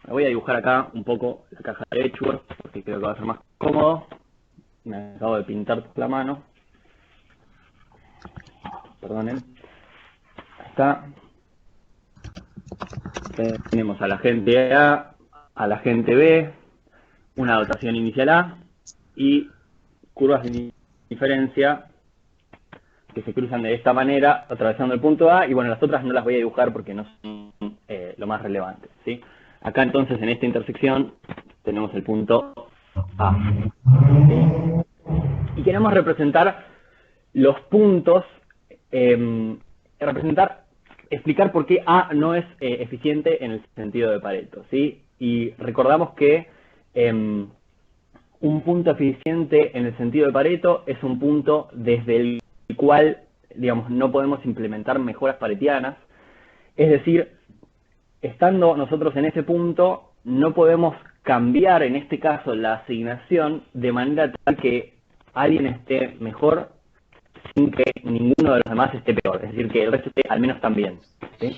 Voy a dibujar acá un poco la caja de Edgeworth, porque creo que va a ser más cómodo. Me acabo de pintar la mano. Perdonen. Acá tenemos al agente A, al agente B, una dotación inicial A y curvas de diferencia que se cruzan de esta manera atravesando el punto A, y bueno, las otras no las voy a dibujar porque no son lo más relevante, ¿sí? Acá entonces en esta intersección tenemos el punto A, ¿sí? Y queremos representar los puntos, explicar por qué A no es eficiente en el sentido de Pareto, ¿sí? Y recordamos que un punto eficiente en el sentido de Pareto es un punto desde el cual, digamos, no podemos implementar mejoras paretianas. Es decir, estando nosotros en ese punto, no podemos cambiar, en este caso, la asignación de manera tal que alguien esté mejor sin que ninguno de los demás esté peor. Es decir, que el resto esté al menos tan bien, ¿sí?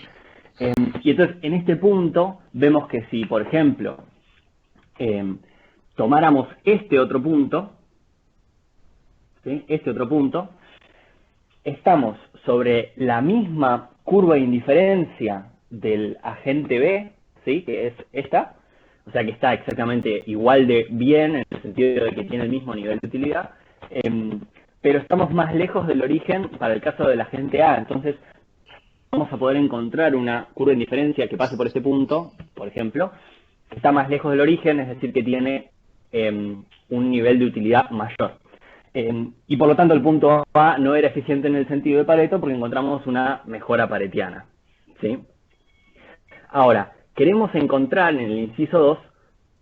Y entonces, en este punto, vemos que si, por ejemplo, tomáramos este otro punto, ¿sí? Este otro punto, estamos sobre la misma curva de indiferencia del agente B, ¿sí? Que es esta, o sea que está exactamente igual de bien en el sentido de que tiene el mismo nivel de utilidad, pero estamos más lejos del origen para el caso del agente A. Entonces vamos a poder encontrar una curva de indiferencia que pase por este punto, por ejemplo, que está más lejos del origen, es decir, que tiene un nivel de utilidad mayor. Y por lo tanto el punto A no era eficiente en el sentido de Pareto porque encontramos una mejora paretiana, ¿sí? Ahora, queremos encontrar en el inciso 2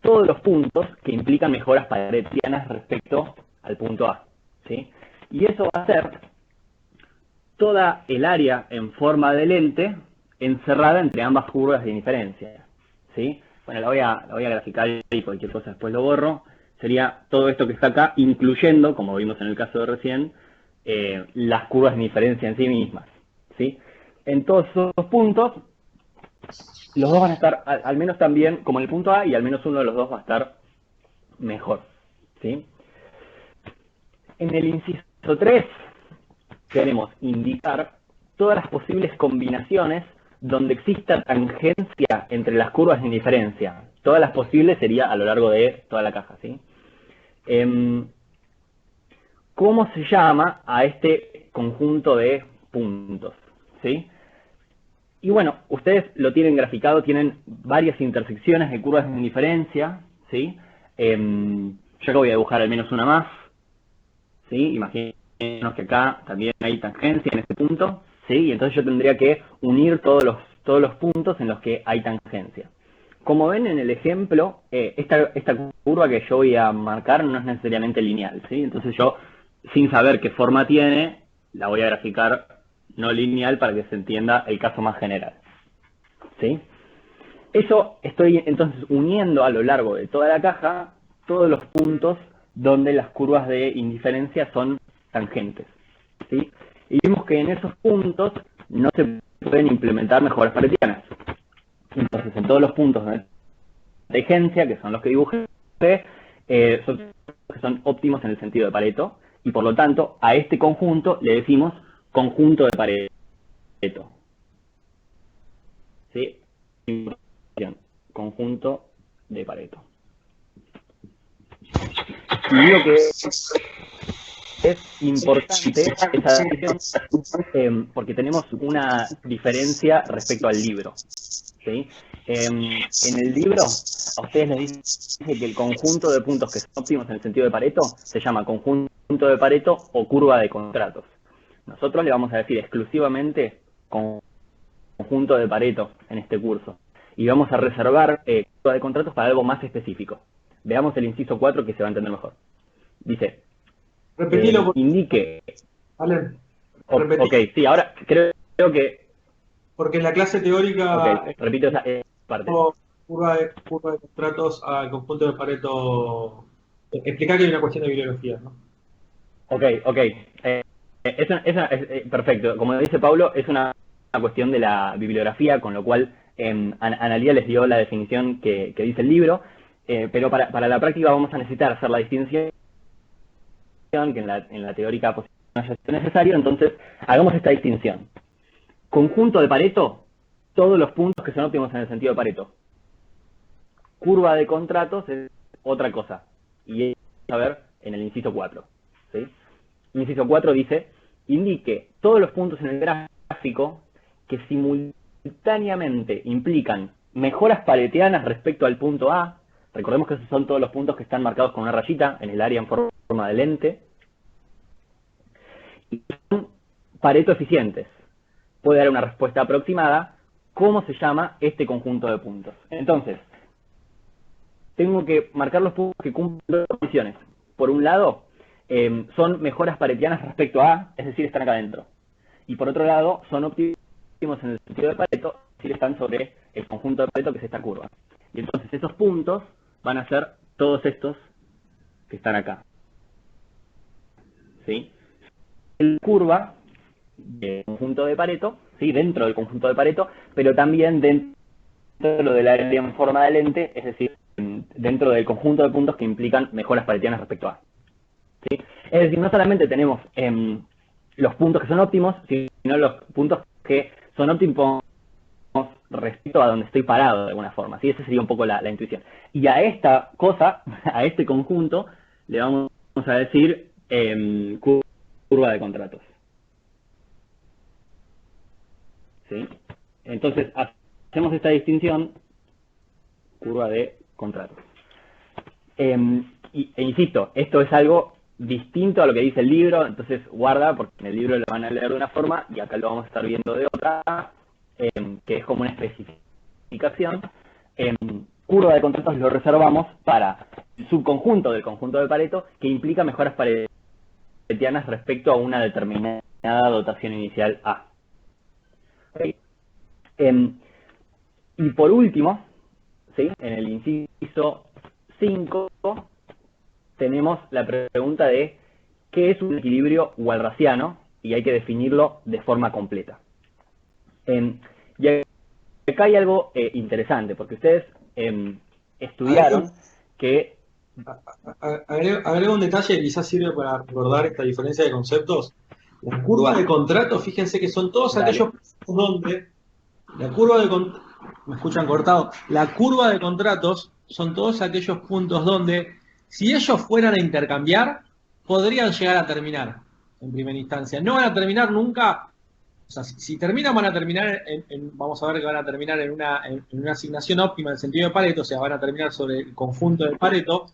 todos los puntos que implican mejoras paretianas respecto al punto A, ¿sí? Y eso va a ser toda el área en forma de lente encerrada entre ambas curvas de indiferencia, ¿sí? Bueno, la voy a graficar y cualquier cosa después lo borro. Sería todo esto que está acá, incluyendo, como vimos en el caso de recién, las curvas de indiferencia en sí mismas, ¿sí? En todos esos puntos, los dos van a estar al menos tan bien como en el punto A, y al menos uno de los dos va a estar mejor, ¿sí? En el inciso 3 queremos indicar todas las posibles combinaciones donde exista tangencia entre las curvas de indiferencia. Todas las posibles sería a lo largo de toda la caja, ¿sí? ¿Cómo se llama a este conjunto de puntos? ¿Sí? Y bueno, ustedes lo tienen graficado, tienen varias intersecciones de curvas de indiferencia, ¿sí? Yo voy a dibujar al menos una más, ¿sí? Imaginemos que acá también hay tangencia en este punto, ¿sí? Y entonces yo tendría que unir todos los puntos en los que hay tangencia. Como ven en el ejemplo, esta curva que yo voy a marcar no es necesariamente lineal, ¿sí? Entonces yo, sin saber qué forma tiene, la voy a graficar no lineal para que se entienda el caso más general, ¿sí? Eso estoy entonces uniendo a lo largo de toda la caja todos los puntos donde las curvas de indiferencia son tangentes, ¿sí? Y vimos que en esos puntos no se pueden implementar mejoras paretianas. Entonces, en todos los puntos de tangencia, que son los que dibujé, son óptimos en el sentido de Pareto, y por lo tanto, a este conjunto le decimos conjunto de Pareto, ¿sí? Conjunto de Pareto. Y digo que es importante esa decisión porque tenemos una diferencia respecto al libro, ¿sí? En el libro, a ustedes les dice que el conjunto de puntos que son óptimos en el sentido de Pareto se llama conjunto de Pareto o curva de contratos. Nosotros le vamos a decir exclusivamente conjunto de Pareto en este curso. Y vamos a reservar curva de contratos para algo más específico. Veamos el inciso 4 que se va a entender mejor. Dice, Repetilo, indique... ¿vale? Ok, sí, ahora creo que... Porque en la clase teórica Ok, repito esa parte. curva de contratos al conjunto de Pareto. Explicar que hay una cuestión de bibliografía, ¿no? Ok. Perfecto. Como dice Pablo, es una cuestión de la bibliografía, con lo cual Analía les dio la definición que dice el libro, pero para la práctica vamos a necesitar hacer la distinción que en la teórica positiva no haya sido necesario. Entonces hagamos esta distinción. Conjunto de Pareto, todos los puntos que son óptimos en el sentido de Pareto. Curva de contratos es otra cosa, y es a ver en el inciso 4. ¿Sí? Inciso 4 dice, indique todos los puntos en el gráfico que simultáneamente implican mejoras paretianas respecto al punto A. Recordemos que esos son todos los puntos que están marcados con una rayita en el área en forma de lente. Y son Pareto eficientes. Puede dar una respuesta aproximada. ¿Cómo se llama este conjunto de puntos? Entonces, tengo que marcar los puntos que cumplen dos condiciones. Por un lado, son mejoras paretianas respecto a, es decir, están acá adentro. Y por otro lado, son óptimos en el sentido de Pareto, es decir, están sobre el conjunto de Pareto que es esta curva. Y entonces esos puntos van a ser todos estos que están acá. ¿Sí? La curva del conjunto de Pareto, ¿sí? Dentro del conjunto de Pareto, pero también dentro del área en forma de lente, es decir, dentro del conjunto de puntos que implican mejoras paretianas respecto a. ¿Sí? Es decir, no solamente tenemos los puntos que son óptimos, sino los puntos que son óptimos respecto a donde estoy parado de alguna forma. ¿Sí? Esa sería un poco la intuición. Y a esta cosa, a este conjunto, le vamos a decir curva de contratos. ¿Sí? Entonces, hacemos esta distinción, curva de contratos. E insisto, esto es algo distinto a lo que dice el libro, entonces guarda, porque en el libro lo van a leer de una forma y acá lo vamos a estar viendo de otra, que es como una especificación. Curva de contratos lo reservamos para el subconjunto del conjunto de Pareto que implica mejoras paretianas respecto a una determinada dotación inicial A. ¿Okay? Y por último, ¿sí? En el inciso 5 tenemos la pregunta de qué es un equilibrio walrasiano, y hay que definirlo de forma completa. Y acá hay algo interesante, porque ustedes estudiaron que... Agrego un detalle que quizás sirve para recordar esta diferencia de conceptos. La curva de contratos, fíjense que son todos aquellos donde la curva de me escuchan cortado. La curva de contratos son todos aquellos puntos donde, si ellos fueran a intercambiar, podrían llegar a terminar en primera instancia. No van a terminar nunca. O sea, si terminan, van a terminar vamos a ver que van a terminar en una asignación óptima en el sentido de Pareto, o sea, van a terminar sobre el conjunto de Pareto,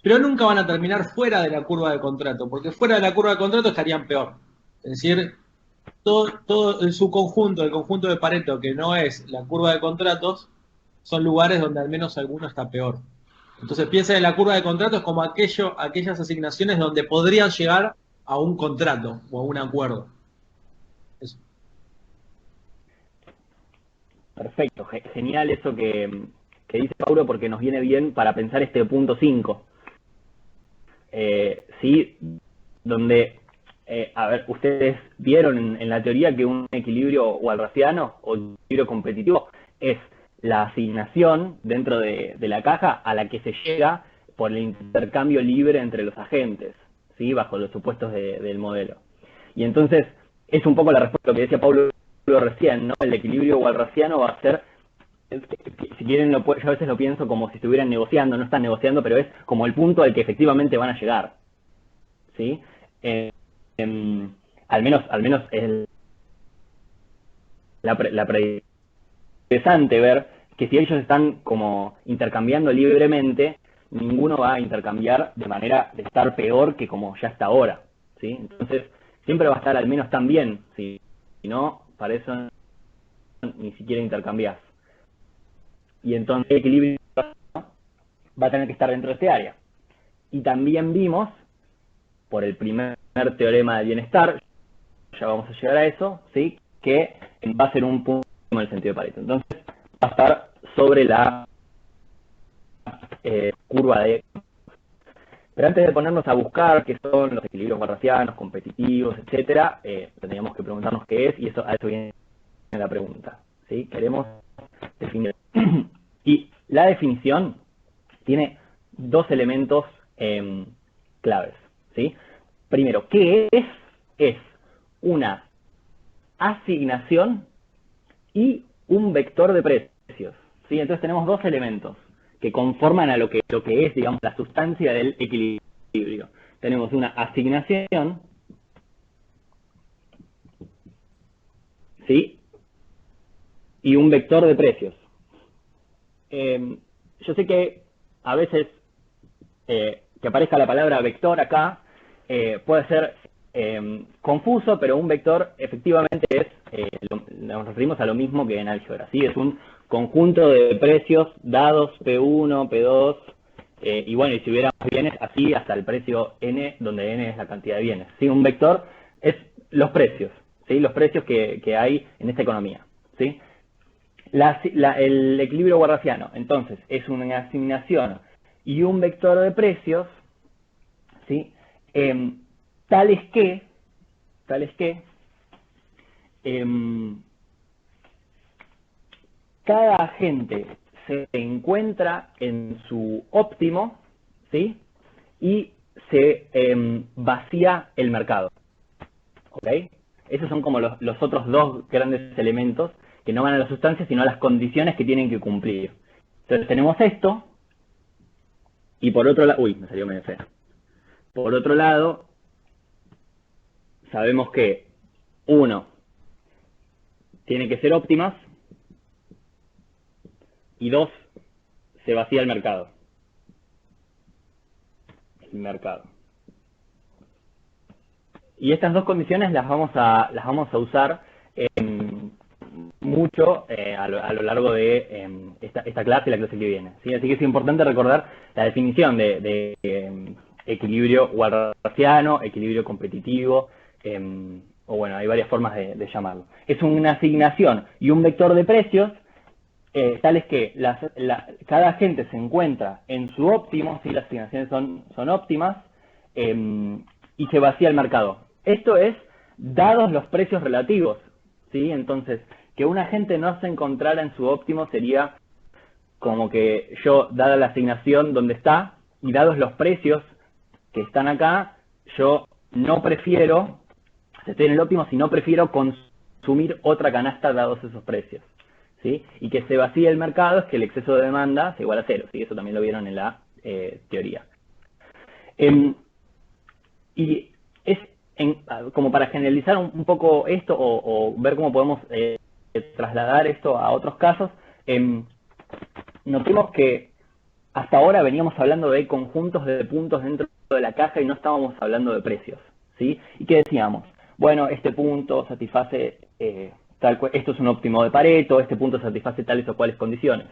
pero nunca van a terminar fuera de la curva de contrato, porque fuera de la curva de contrato estarían peor. Es decir, todo el subconjunto, el conjunto de Pareto, que no es la curva de contratos, son lugares donde al menos alguno está peor. Entonces piensa en la curva de contratos como aquellas asignaciones donde podrían llegar a un contrato o a un acuerdo. Eso. Perfecto, genial eso que dice Paulo, porque nos viene bien para pensar este punto 5. ¿Sí? Donde, a ver, ustedes vieron en la teoría que un equilibrio walrasiano o equilibrio competitivo es la asignación dentro de la caja a la que se llega por el intercambio libre entre los agentes, ¿sí? Bajo los supuestos del modelo. Y entonces, es un poco la respuesta a lo que decía Paulo recién, ¿no? El equilibrio walrasiano va a ser, si quieren, yo a veces lo pienso como si estuvieran negociando, no están negociando, pero es como el punto al que efectivamente van a llegar, ¿sí? Al menos es interesante ver que si ellos están como intercambiando libremente, ninguno va a intercambiar de manera de estar peor que como ya está ahora, ¿sí? Entonces, siempre va a estar al menos tan bien, ¿sí? Si no, para eso ni siquiera intercambias. Y entonces el equilibrio va a tener que estar dentro de este área. Y también vimos, por el primer teorema de bienestar, ya vamos a llegar a eso, ¿sí? Que va a ser un punto en el sentido de Pareto. Entonces va a estar sobre la curva de... Pero antes de ponernos a buscar qué son los equilibrios walrasianos, competitivos, etcétera, tendríamos que preguntarnos qué es, y a eso viene la pregunta, ¿sí? Queremos definir. Y la definición tiene dos elementos claves, ¿sí? Primero, ¿qué es? Es una asignación y un vector de precios, ¿sí? Entonces tenemos dos elementos que conforman a lo que es, digamos, la sustancia del equilibrio. Tenemos una asignación, ¿sí? Y un vector de precios. Yo sé que a veces que aparezca la palabra vector acá puede ser confuso, pero un vector efectivamente es, nos referimos a lo mismo que en álgebra, ¿sí? Es un conjunto de precios dados P1, P2, y bueno, y si hubiera más bienes, así hasta el precio n, donde n es la cantidad de bienes, ¿sí? Un vector es los precios, ¿sí? Los precios que hay en esta economía, ¿sí? El equilibrio guardassiano, entonces, es una asignación y un vector de precios, ¿sí? Tales que cada agente se encuentra en su óptimo, ¿sí? Y se vacía el mercado, ¿ok? Esos son como los otros dos grandes elementos que no van a la sustancia, sino a las condiciones que tienen que cumplir. Entonces tenemos esto, y por otro lado, uy, me salió medio feo. Por otro lado, sabemos que, uno, tiene que ser óptimas, y dos, se vacía el mercado. Y estas dos condiciones las vamos a usar mucho a lo largo de esta clase y la clase que viene, ¿sí? Así que es importante recordar la definición de equilibrio guardassiano, equilibrio competitivo, o bueno, hay varias formas de llamarlo. Es una asignación y un vector de precios tales que cada agente se encuentra en su óptimo, si las asignaciones son óptimas, y se vacía el mercado. Esto es dados los precios relativos, ¿sí? Entonces, que un agente no se encontrara en su óptimo sería como que yo, dada la asignación donde está, y dados los precios que están acá, yo no prefiero, estoy en el óptimo, si no prefiero consumir otra canasta dados esos precios, ¿sí? Y que se vacíe el mercado es que el exceso de demanda es igual a cero, ¿sí? Eso también lo vieron en la teoría. Y es como para generalizar un poco esto o ver cómo podemos trasladar esto a otros casos, notemos que hasta ahora veníamos hablando de conjuntos de puntos dentro de la caja y no estábamos hablando de precios, ¿sí? ¿Y qué decíamos? Bueno, este punto satisface esto es un óptimo de Pareto, este punto satisface tales o cuales condiciones,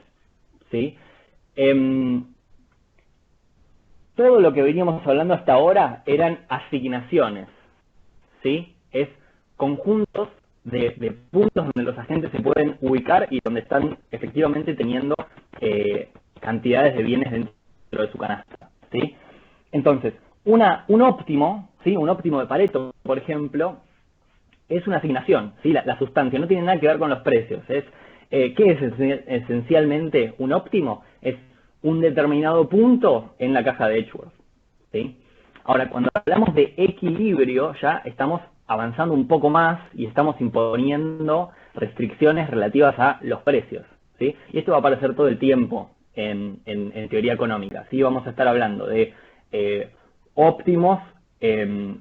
¿sí? Todo lo que veníamos hablando hasta ahora eran asignaciones, ¿sí? Es conjuntos de puntos donde los agentes se pueden ubicar y donde están efectivamente teniendo cantidades de bienes dentro de su canasta, ¿sí? Entonces, un óptimo, ¿sí? Un óptimo de Pareto, por ejemplo, es una asignación, ¿sí? La sustancia, no tiene nada que ver con los precios. ¿Qué es esencialmente un óptimo? Es un determinado punto en la caja de Edgeworth, ¿sí? Ahora, cuando hablamos de equilibrio, ya estamos avanzando un poco más y estamos imponiendo restricciones relativas a los precios, ¿sí? Y esto va a aparecer todo el tiempo en teoría económica, ¿sí? Vamos a estar hablando de óptimos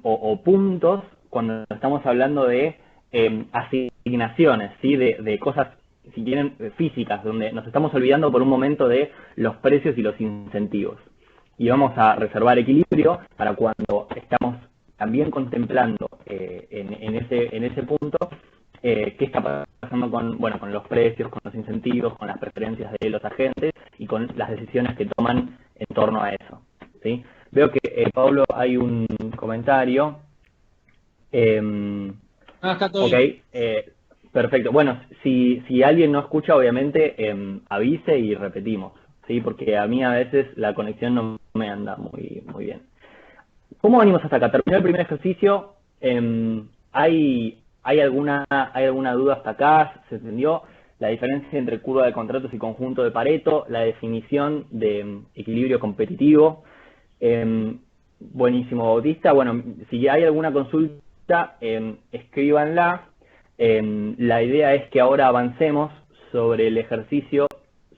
o puntos cuando estamos hablando de asignaciones, ¿sí? De cosas, si quieren, físicas, donde nos estamos olvidando por un momento de los precios y los incentivos. Y vamos a reservar equilibrio para cuando estamos también contemplando en ese punto qué está pasando con los precios, con los incentivos, con las preferencias de los agentes y con las decisiones que toman en torno a eso, ¿sí? Veo que, Pablo, hay un comentario. Está todo Ok, bien. perfecto. Bueno, si alguien no escucha, obviamente avise y repetimos, ¿sí? Porque a mí a veces la conexión no me anda muy bien. ¿Cómo venimos hasta acá? Terminó el primer ejercicio. ¿Hay alguna duda hasta acá? ¿Se entendió? la diferencia entre curva de contratos y conjunto de Pareto, la definición de equilibrio competitivo. Buenísimo, Bautista. Bueno, si hay alguna consulta, escríbanla. La idea es que ahora avancemos sobre el ejercicio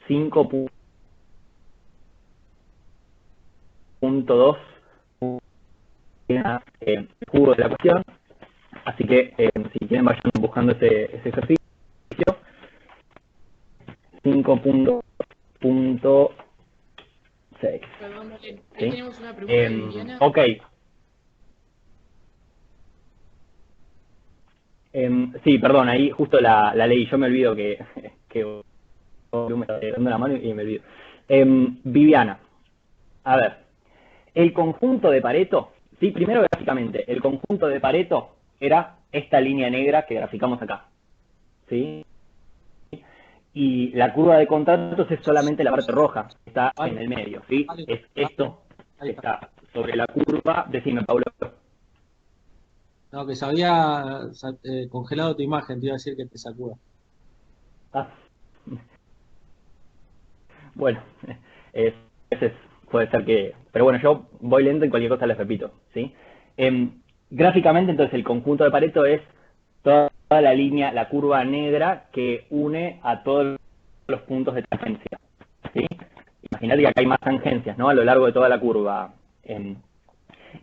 5.2, jugo de la cuestión. Así que si quieren vayan buscando ese ejercicio. 5.6. Perdón, Valen. Ahí ¿Sí? tenemos una pregunta de Viviana. Ok. Sí, perdón, ahí justo la leí. Yo me olvido que me está dando la mano y me olvido. Viviana, a ver, el conjunto de Pareto, sí, primero gráficamente, el conjunto de Pareto era esta línea negra que graficamos acá, ¿sí? Y la curva de contratos es solamente la parte roja, está en el medio, ¿sí? Es esto que está sobre la curva. Decime, Paulo. No, que se había congelado tu imagen, te iba a decir que te sacuda. Ah. Bueno, a veces puede ser que... Pero bueno, yo voy lento y cualquier cosa les repito, ¿sí? Gráficamente, entonces, el conjunto de Pareto es toda la línea, la curva negra que une a todos los puntos de tangencia, ¿sí? Imagínate que acá hay más tangencias, ¿no? A lo largo de toda la curva.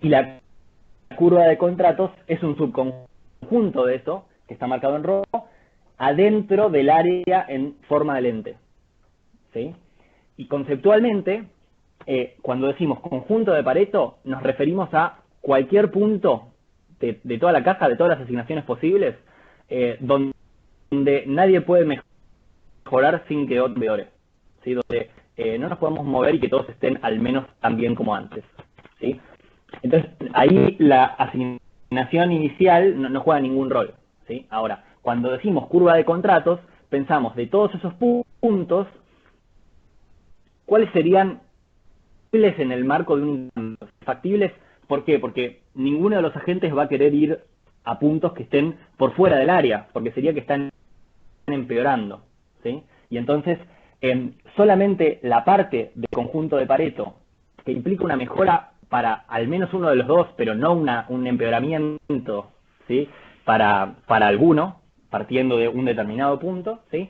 Y la curva de contratos es un subconjunto de eso, que está marcado en rojo, adentro del área en forma de lente, ¿sí? Y conceptualmente, cuando decimos conjunto de Pareto, nos referimos a cualquier punto de toda la caja, de todas las asignaciones posibles, donde nadie puede mejorar sin que otro empeore, ¿sí? Donde no nos podemos mover y que todos estén al menos tan bien como antes, ¿sí? Entonces, ahí la asignación inicial no juega ningún rol, ¿sí? Ahora, cuando decimos curva de contratos, pensamos de todos esos puntos, ¿cuáles serían factibles en el marco de un intercambio? ¿Factibles? ¿Por qué? Porque ninguno de los agentes va a querer ir a puntos que estén por fuera del área, porque sería que están empeorando, ¿sí? Y entonces, solamente la parte del conjunto de Pareto que implica una mejora para al menos uno de los dos, pero no un empeoramiento, ¿sí? Para alguno, partiendo de un determinado punto, ¿sí?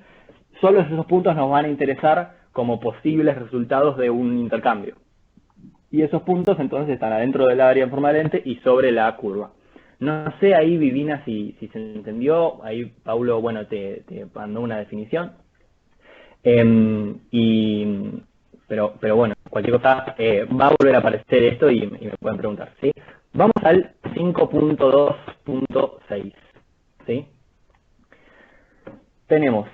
Solo esos puntos nos van a interesar como posibles resultados de un intercambio. Y esos puntos entonces están adentro del área en forma de lente y sobre la curva. No sé ahí, Vivina, si se entendió. Ahí Paulo, bueno, te mandó una definición. Pero bueno, cualquier cosa va a volver a aparecer esto y me pueden preguntar, ¿sí? Vamos al 5.2.6, ¿sí? Tenemos,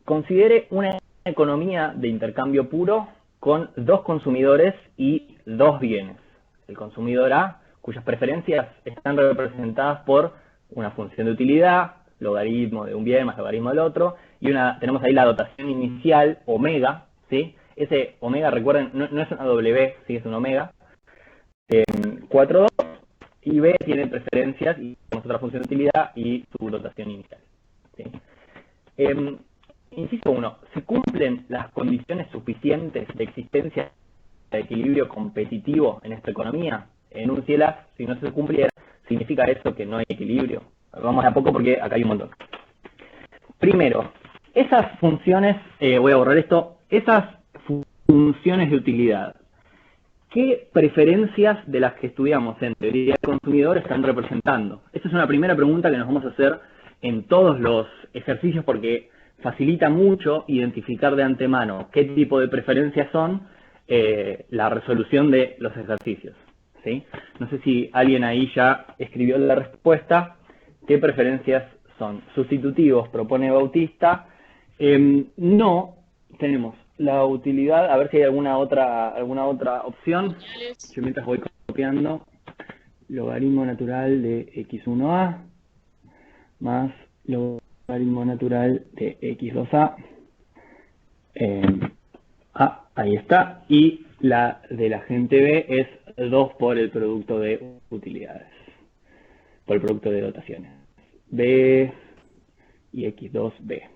considere una economía de intercambio puro con dos consumidores y dos bienes. El consumidor A, cuyas preferencias están representadas por una función de utilidad, logaritmo de un bien más logaritmo del otro, y tenemos ahí la dotación inicial, omega, ¿sí? Ese omega, recuerden, no es una W, ¿sí? Es un omega, 4,2, y B tiene preferencias, y tenemos otra función de utilidad y su dotación inicial, ¿sí? Inciso 1. ¿Se cumplen las condiciones suficientes de existencia de equilibrio competitivo en esta economía? Enúncielas. Si no se cumpliera, significa eso que no hay equilibrio. Vamos a poco porque acá hay un montón. Primero, esas funciones, voy a borrar esto, esas funciones de utilidad, ¿qué preferencias de las que estudiamos en teoría del consumidor están representando? Esa es una primera pregunta que nos vamos a hacer en todos los ejercicios porque facilita mucho identificar de antemano qué tipo de preferencias son la resolución de los ejercicios, ¿sí? No sé si alguien ahí ya escribió la respuesta. ¿Qué preferencias son? Sustitutivos, propone Bautista. No, tenemos la utilidad, a ver si hay alguna otra opción. Yo mientras voy copiando, logaritmo natural de x1a más logaritmo natural de x2a. Ahí está. Y la del agente B es 2 por el producto de utilidades, por el producto de dotaciones. B y x2b.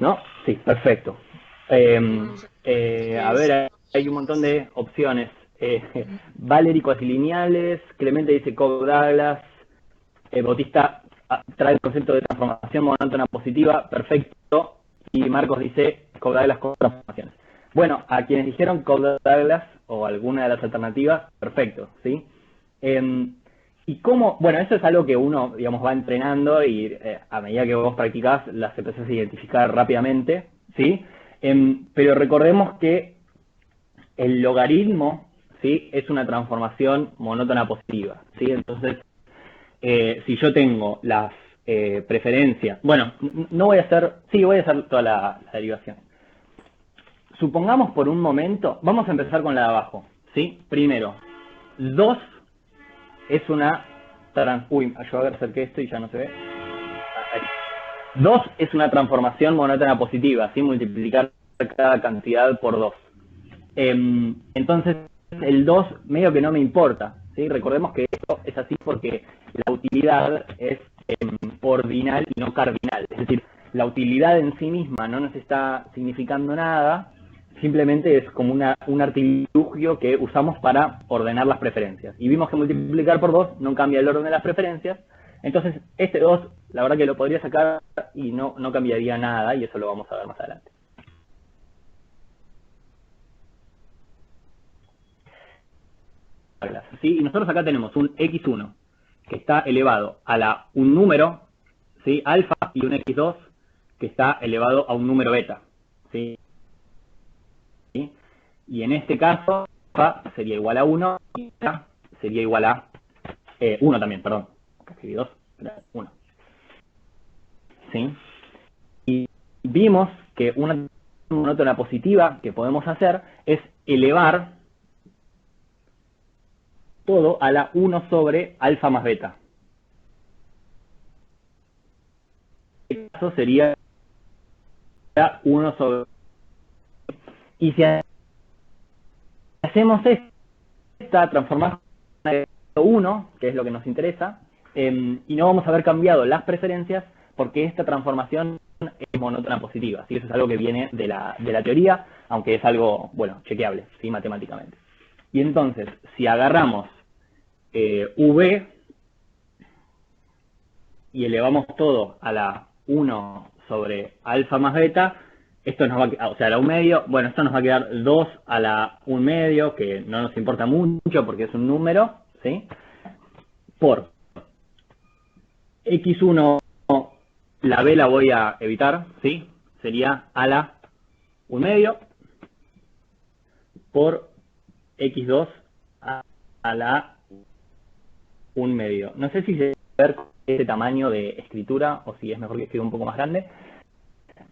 ¿No? Sí, perfecto. A ver, hay un montón de opciones. Valery cuatrilineales, Clemente dice Cobb-Douglas, Bautista trae el concepto de transformación monótona positiva, perfecto, y Marcos dice Cobb-Douglas con transformaciones. Bueno, a quienes dijeron Cobb-Douglas o alguna de las alternativas, perfecto, ¿sí? Y cómo, bueno, eso es algo que uno, digamos, va entrenando y a medida que vos practicás las empezás a identificar rápidamente, ¿sí? Pero recordemos que el logaritmo, ¿sí? Es una transformación monótona positiva, ¿sí? Entonces, si yo tengo las preferencias, bueno, no voy a hacer, sí, voy a hacer toda la derivación. Supongamos por un momento, vamos a empezar con la de abajo, ¿sí? Primero, 2 es una... Uy, yo a ver, acerqué esto y ya no se ve. Ahí. 2 es una transformación monótona positiva, ¿sí? Multiplicar cada cantidad por 2. Entonces, el 2 medio que no me importa, ¿sí? Recordemos que esto es así porque la utilidad es ordinal y no cardinal. Es decir, la utilidad en sí misma no nos está significando nada, simplemente es como un artilugio que usamos para ordenar las preferencias. Y vimos que multiplicar por 2 no cambia el orden de las preferencias, entonces este 2, la verdad que lo podría sacar y no cambiaría nada, y eso lo vamos a ver más adelante. ¿Sí? Y nosotros acá tenemos un x1 que está elevado a un número, ¿sí? Alfa, y un x2 que está elevado a un número beta, ¿sí? Y en este caso, alfa sería igual a 1 y beta sería igual a 1 también, perdón. Escribí 2, 1. ¿Sí? Y vimos que una monótona positiva que podemos hacer es elevar todo a la 1 sobre alfa más beta. En este caso sería 1 sobre... Y si hacemos esta transformación a 1, que es lo que nos interesa, y no vamos a haber cambiado las preferencias porque esta transformación es monótona positiva. ¿Sí? Eso es algo que viene de la teoría, aunque es algo, bueno, chequeable, ¿sí? Matemáticamente. Y entonces, si agarramos V y elevamos todo a la 1 sobre alfa más beta, esto nos va a, o sea, a la 1 medio, bueno, esto nos va a quedar 2 a la 1 medio, que no nos importa mucho porque es un número, ¿sí? Por x1, la b la voy a evitar, ¿sí? Sería a la 1 medio por x2 a la 1 medio. No sé si se puede ver este tamaño de escritura o si es mejor que escriba un poco más grande.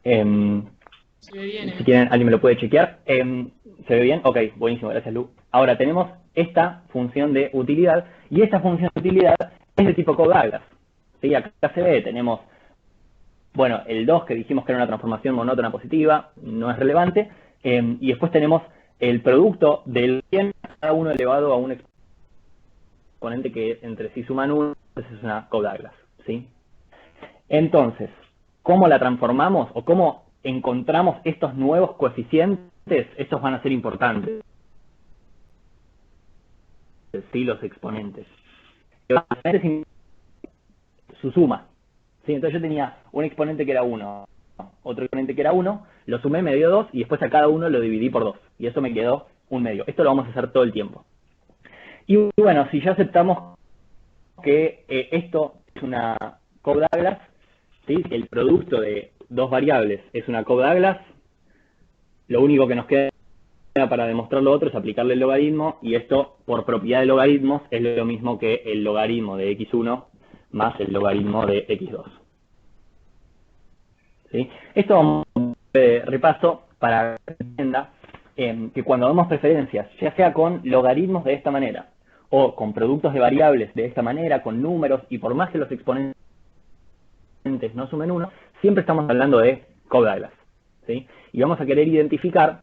Se ve bien, Si quieren, alguien me lo puede chequear. ¿Se ve bien? Ok, buenísimo, gracias Lu. Ahora tenemos esta función de utilidad, y esta función de utilidad es de tipo Cobb-Douglas. ¿Sí? Acá se ve, tenemos, bueno, el 2 que dijimos que era una transformación monótona positiva, no es relevante, y después tenemos el producto del 100, cada uno elevado a un exponente que entre sí suman 1, entonces es una Cobb-Douglas, ¿sí? Entonces, ¿cómo la transformamos o cómo encontramos estos nuevos coeficientes? Estos van a ser importantes, ¿sí? Los exponentes. Su suma, ¿sí? Entonces yo tenía un exponente que era 1, otro exponente que era 1, lo sumé, me dio 2, y después a cada uno lo dividí por 2, y eso me quedó 1 medio. Esto lo vamos a hacer todo el tiempo. Y bueno, si ya aceptamos que esto es una Cobb-Douglas, ¿sí? El producto de dos variables es una Cobb-Douglas, lo único que nos queda para demostrar lo otro es aplicarle el logaritmo, y esto, por propiedad de logaritmos, es lo mismo que el logaritmo de x1 más el logaritmo de x2. ¿Sí? Esto vamos a repaso para que se entienda que cuando damos preferencias, ya sea con logaritmos de esta manera, o con productos de variables de esta manera, con números, y por más que los exponentes no sumen 1, siempre estamos hablando de Cobb-Douglas, ¿sí? Y vamos a querer identificar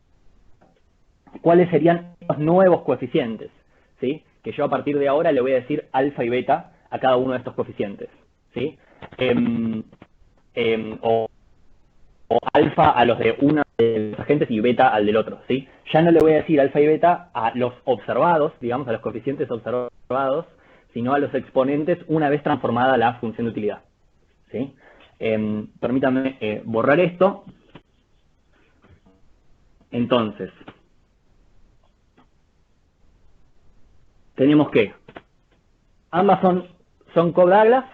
cuáles serían los nuevos coeficientes, ¿sí? Que yo a partir de ahora le voy a decir alfa y beta a cada uno de estos coeficientes, ¿sí? O o alfa a los de uno de los agentes y beta al del otro, ¿sí? Ya no le voy a decir alfa y beta a los observados, digamos, a los coeficientes observados, sino a los exponentes una vez transformada la función de utilidad, ¿sí? Permítanme borrar esto. Entonces, tenemos que ambas son Cobb-Douglas,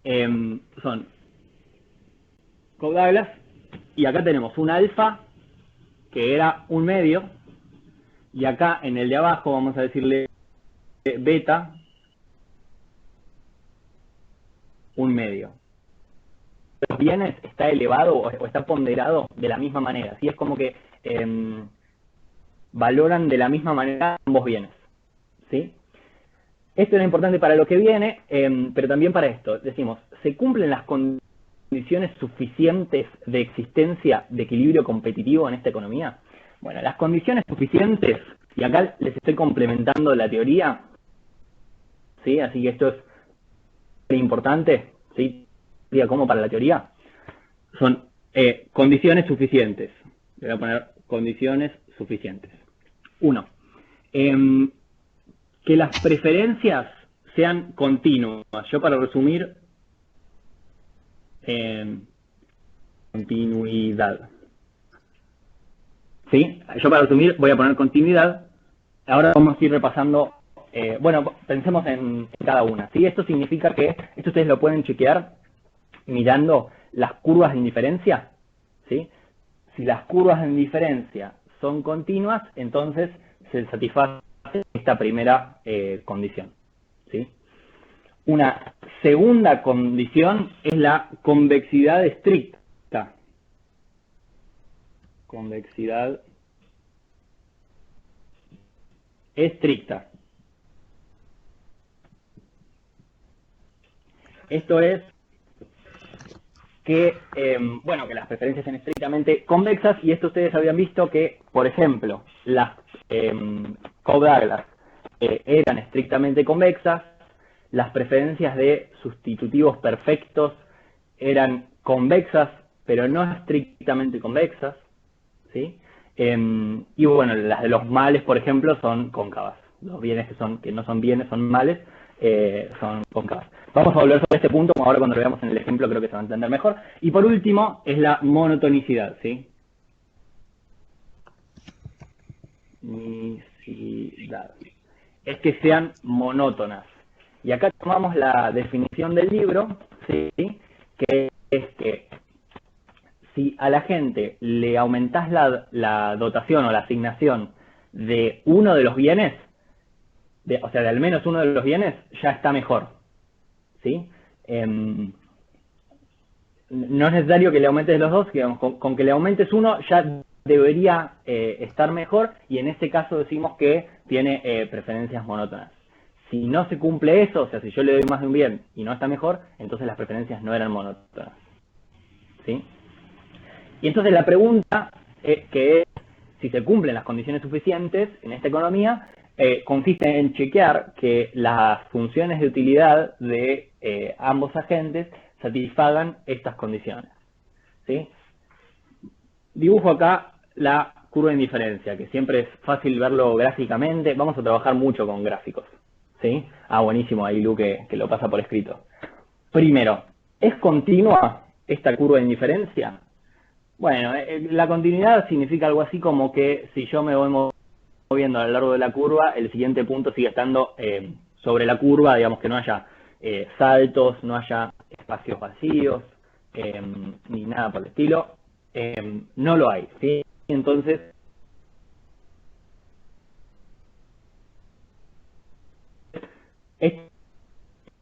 son Cobb-Douglas, y acá tenemos un alfa que era un medio, y acá en el de abajo vamos a decirle beta un medio. Los bienes está elevado o está ponderado de la misma manera, ¿sí? Es como que valoran de la misma manera ambos bienes, ¿sí? Esto era importante para lo que viene, pero también para esto. Decimos, ¿se cumplen las condiciones suficientes de existencia de equilibrio competitivo en esta economía? Bueno, las condiciones suficientes, y acá les estoy complementando la teoría, ¿sí? Así que esto es muy importante, ¿sí? Como para la teoría, son condiciones suficientes. Le voy a poner condiciones suficientes. 1. Que las preferencias sean continuas. Yo, para resumir, continuidad. ¿Sí? Yo, para resumir, voy a poner continuidad. Ahora vamos a ir repasando. Bueno, pensemos en cada una, ¿sí? Esto significa que, esto ustedes lo pueden chequear mirando las curvas de indiferencia, ¿sí? Si las curvas de indiferencia son continuas, entonces se satisface esta primera condición, ¿sí? Una segunda condición es la convexidad estricta. Convexidad estricta. Esto es que, bueno, que las preferencias sean estrictamente convexas, y esto ustedes habían visto que, por ejemplo, las Cobb-Douglas eran estrictamente convexas, las preferencias de sustitutivos perfectos eran convexas, pero no estrictamente convexas, ¿sí? Y bueno, las de los males, por ejemplo, son cóncavas. Los bienes que no son bienes, son males, son cóncavas. Vamos a volver sobre este punto, como ahora cuando lo veamos en el ejemplo creo que se va a entender mejor. Y por último, es la monotonicidad, ¿sí? Monotonicidad. Es que sean monótonas. Y acá tomamos la definición del libro, ¿sí? Que es que si a la gente le aumentás la dotación o la asignación de uno de los bienes, o sea, de al menos uno de los bienes, ya está mejor, ¿sí? No es necesario que le aumentes los dos, digamos, con que le aumentes uno ya debería estar mejor, y en este caso decimos que tiene preferencias monótonas. Si no se cumple eso, o sea, si yo le doy más de un bien y no está mejor, entonces las preferencias no eran monótonas, ¿sí? Y entonces la pregunta que es si se cumplen las condiciones suficientes en esta economía, consiste en chequear que las funciones de utilidad de ambos agentes satisfagan estas condiciones, ¿sí? Dibujo acá la curva de indiferencia, que siempre es fácil verlo gráficamente. Vamos a trabajar mucho con gráficos, ¿sí? Ah, buenísimo, ahí Lu que lo pasa por escrito. Primero, ¿es continua esta curva de indiferencia? Bueno, la continuidad significa algo así como que si yo me voy moviendo a lo largo de la curva, el siguiente punto sigue estando sobre la curva, digamos, que no haya saltos, no haya espacios vacíos, ni nada por el estilo. No lo hay, ¿sí? Entonces, es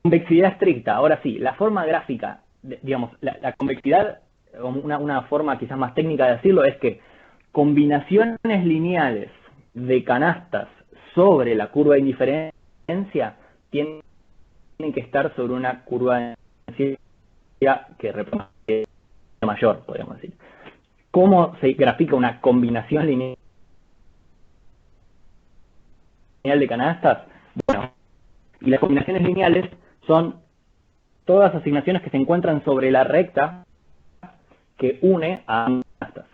convexidad estricta. Ahora sí, la forma gráfica, digamos, la convexidad, una forma quizás más técnica de decirlo, es que combinaciones lineales de canastas sobre la curva de indiferencia tienen que estar sobre una curva de indiferencia que representa mayor, podríamos decir. ¿Cómo se grafica una combinación lineal de canastas? Bueno, y las combinaciones lineales son todas asignaciones que se encuentran sobre la recta que une a ambas canastas,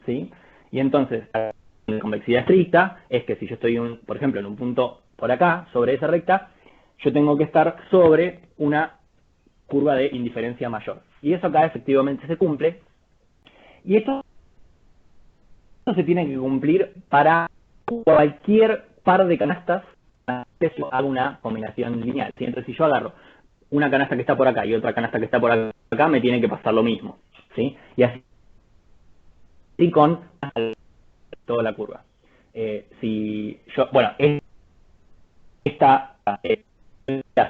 ¿sí? Y entonces, la convexidad estricta es que si yo estoy, por ejemplo, en un punto por acá, sobre esa recta, yo tengo que estar sobre una curva de indiferencia mayor. Y eso acá efectivamente se cumple. Y esto se tiene que cumplir para cualquier par de canastas que haga una combinación lineal, ¿sí? Entonces, si yo agarro una canasta que está por acá y otra canasta que está por acá, me tiene que pasar lo mismo, ¿sí? Y así con toda la curva. Si yo, bueno, si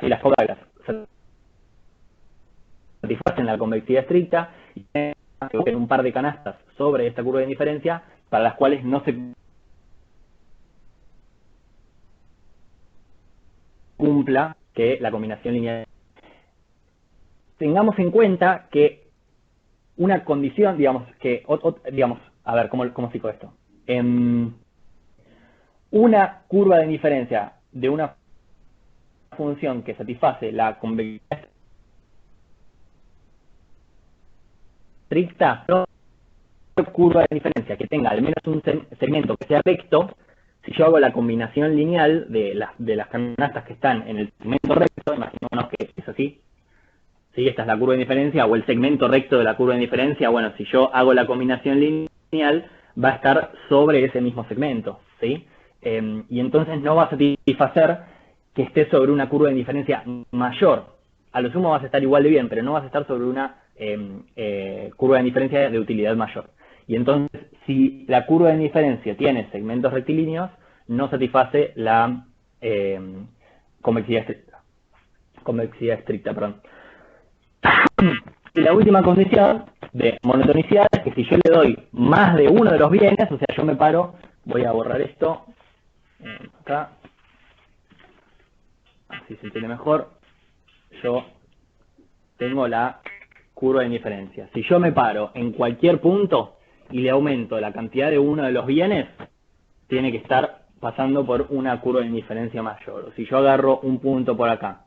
las cobras satisfacen la convexidad estricta y en un par de canastas sobre esta curva de indiferencia para las cuales no se cumpla que la combinación lineal. Tengamos en cuenta que una condición, digamos, a ver, ¿cómo explico esto? Una curva de indiferencia de una función que satisface la convexidad estricta, una curva de indiferencia que tenga al menos un segmento que sea recto, si yo hago la combinación lineal de las canastas que están en el segmento recto, imaginémonos que es así, ¿sí? Esta es la curva de indiferencia o el segmento recto de la curva de indiferencia. Bueno, si yo hago la combinación lineal, va a estar sobre ese mismo segmento, ¿sí? Y entonces no va a satisfacer que esté sobre una curva de indiferencia mayor. A lo sumo vas a estar igual de bien, pero no vas a estar sobre una curva de indiferencia de utilidad mayor. Y entonces, si la curva de indiferencia tiene segmentos rectilíneos, no satisface la convexidad estricta. Y la última condición de monotonicidad es que si yo le doy más de uno de los bienes, o sea, yo me paro, voy a borrar esto, acá, así se entiende mejor, yo tengo la curva de indiferencia. Si yo me paro en cualquier punto y le aumento la cantidad de uno de los bienes, tiene que estar pasando por una curva de indiferencia mayor. O si yo agarro un punto por acá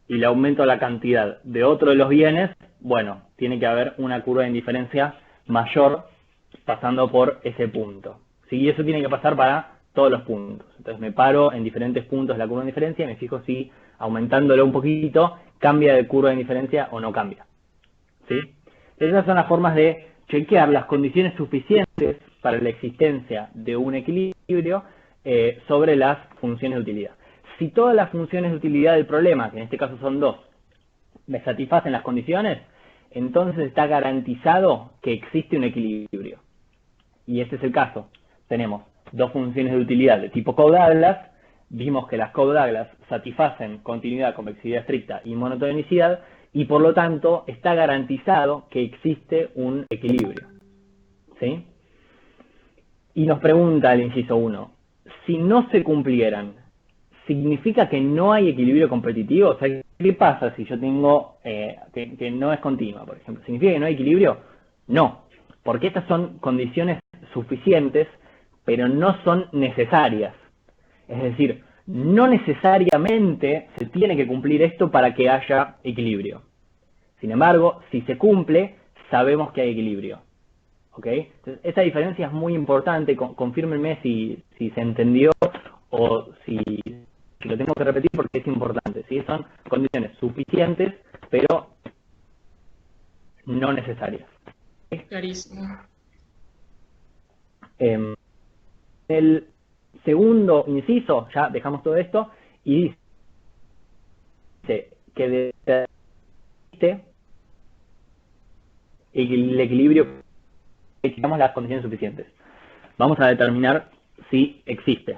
y le aumento la cantidad de otro de los bienes, bueno, tiene que haber una curva de indiferencia mayor pasando por ese punto, ¿sí? Y eso tiene que pasar para todos los puntos. Entonces me paro en diferentes puntos de la curva de indiferencia y me fijo si aumentándolo un poquito cambia de curva de indiferencia o no cambia, ¿sí? Esas son las formas de chequear las condiciones suficientes para la existencia de un equilibrio sobre las funciones de utilidad. Si todas las funciones de utilidad del problema, que en este caso son dos, me satisfacen las condiciones, entonces está garantizado que existe un equilibrio. Y este es el caso. Tenemos dos funciones de utilidad de tipo Coe-Douglas. Vimos que las Coe-Douglas satisfacen continuidad, convexidad estricta y monotonicidad, y por lo tanto está garantizado que existe un equilibrio, ¿sí? Y nos pregunta el inciso 1, si no se cumplieran, ¿significa que no hay equilibrio competitivo? O sea, ¿qué pasa si yo tengo que no es continua, por ejemplo? ¿Significa que no hay equilibrio? No, porque estas son condiciones suficientes, pero no son necesarias. Es decir, no necesariamente se tiene que cumplir esto para que haya equilibrio. Sin embargo, si se cumple, sabemos que hay equilibrio. ¿Ok? Entonces, esa diferencia es muy importante. Confírmenme si se entendió o si lo tengo que repetir porque es importante. ¿Sí? Son condiciones suficientes, pero no necesarias. Clarísimo. El segundo inciso, ya dejamos todo esto, y dice que existe el equilibrio, necesitamos las condiciones suficientes. Vamos a determinar si existe.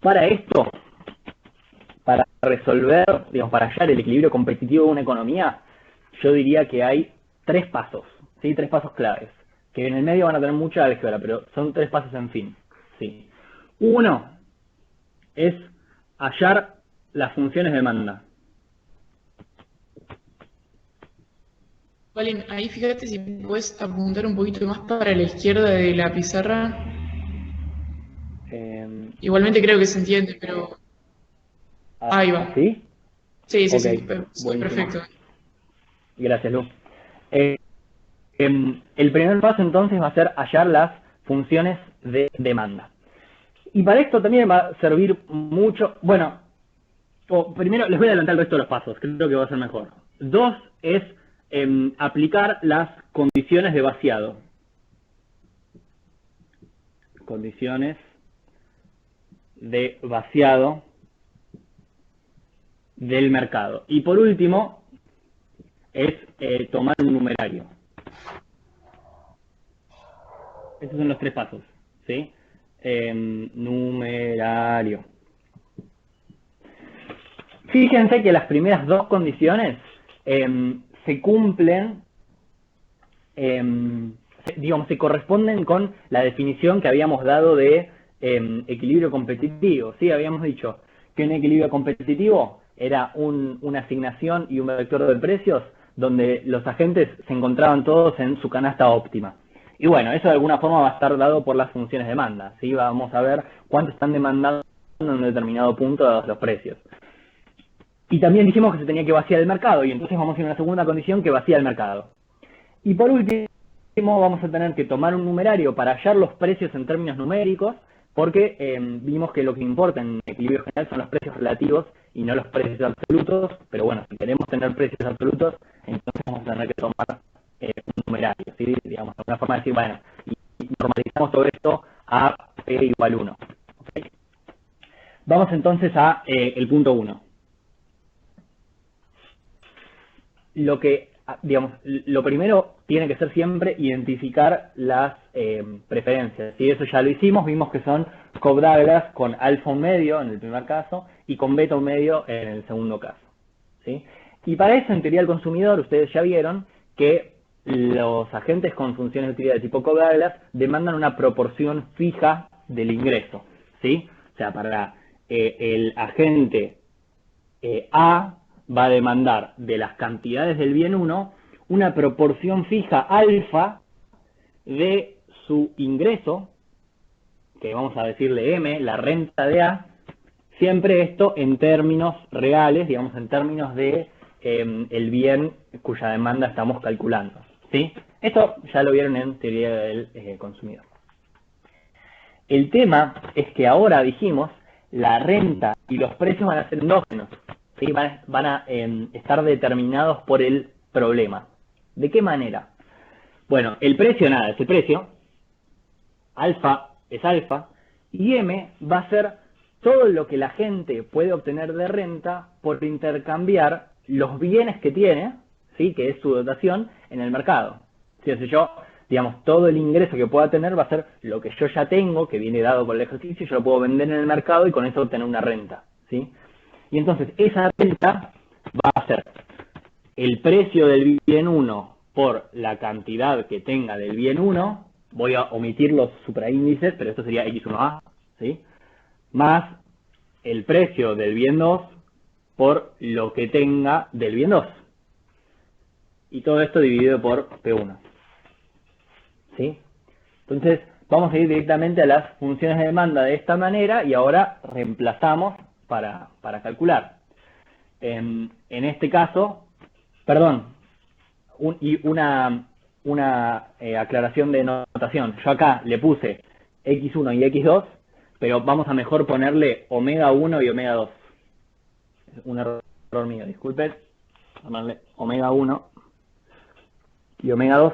Para esto, para resolver, digamos, para hallar el equilibrio competitivo de una economía, yo diría que hay tres pasos, ¿sí? Tres pasos claves, que en el medio van a tener mucha álgebra, pero son tres pasos en fin, ¿sí? Uno es hallar las funciones de demanda. Valen, ahí fíjate si puedes apuntar un poquito más para la izquierda de la pizarra. Igualmente creo que se entiende, pero... Ahí va. ¿Sí? Sí, Ok, sí, buenísimo. perfecto. Gracias, Lu. Eh, el primer paso entonces va a ser hallar las funciones de demanda. Y para esto también va a servir mucho, bueno, primero les voy a adelantar el resto de los pasos, creo que va a ser mejor. 2 es aplicar las condiciones de vaciado. Condiciones de vaciado del mercado. Y por último, es tomar un numerario. Esos son los 3 pasos, ¿sí? Numerario. Fíjense que las primeras 2 condiciones se cumplen, digamos, se corresponden con la definición que habíamos dado de equilibrio competitivo, ¿sí? Habíamos dicho que un equilibrio competitivo era una asignación y un vector de precios donde los agentes se encontraban todos en su canasta óptima. Y bueno, eso de alguna forma va a estar dado por las funciones de demanda, ¿sí? Vamos a ver cuánto están demandando en un determinado punto los precios. Y también dijimos que se tenía que vaciar el mercado, y entonces vamos a ir a una segunda condición que vacía el mercado. Y por último, vamos a tener que tomar un numerario para hallar los precios en términos numéricos, porque vimos que lo que importa en equilibrio general son los precios relativos y no los precios absolutos, pero bueno, si queremos tener precios absolutos, entonces vamos a tener que tomar un numerario, ¿sí? Digamos, una forma de decir, bueno, y normalizamos todo esto a P igual 1. ¿Okay? Vamos entonces a el punto 1. Lo primero tiene que ser siempre identificar las preferencias. Y eso ya lo hicimos, vimos que son Cobb-Douglas con alfa un medio en el primer caso y con beta un medio en el segundo caso, ¿sí? Y para eso, en teoría del consumidor, ustedes ya vieron que los agentes con funciones de utilidad de tipo Cobb-Douglas demandan una proporción fija del ingreso, ¿sí? O sea, para el agente A va a demandar de las cantidades del bien 1 una proporción fija alfa de su ingreso, que vamos a decirle M, la renta de A, siempre esto en términos reales, digamos en términos de el bien cuya demanda estamos calculando, ¿sí? Esto ya lo vieron en teoría del consumidor. El tema es que ahora dijimos la renta y los precios van a ser endógenos, ¿sí? Van a estar determinados por el problema. ¿De qué manera? Bueno, el precio nada, es el precio, alfa es alfa, y M va a ser todo lo que la gente puede obtener de renta por intercambiar los bienes que tiene, ¿sí? Que es su dotación, en el mercado. Si yo, digamos, todo el ingreso que pueda tener va a ser lo que yo ya tengo, que viene dado por el ejercicio, yo lo puedo vender en el mercado y con eso obtener una renta, ¿sí? Y entonces esa renta va a ser el precio del bien 1 por la cantidad que tenga del bien 1, voy a omitir los supraíndices, pero esto sería X1A, ¿sí? Más el precio del bien 2 por lo que tenga del bien 2. Y todo esto dividido por P1. ¿Sí? Entonces, vamos a ir directamente a las funciones de demanda de esta manera y ahora reemplazamos para calcular. En este caso, perdón, una aclaración de notación. Yo acá le puse X1 y X2, pero vamos a mejor ponerle omega 1 y omega 2. Es un error mío, disculpen. Ponerle omega 1 y omega 2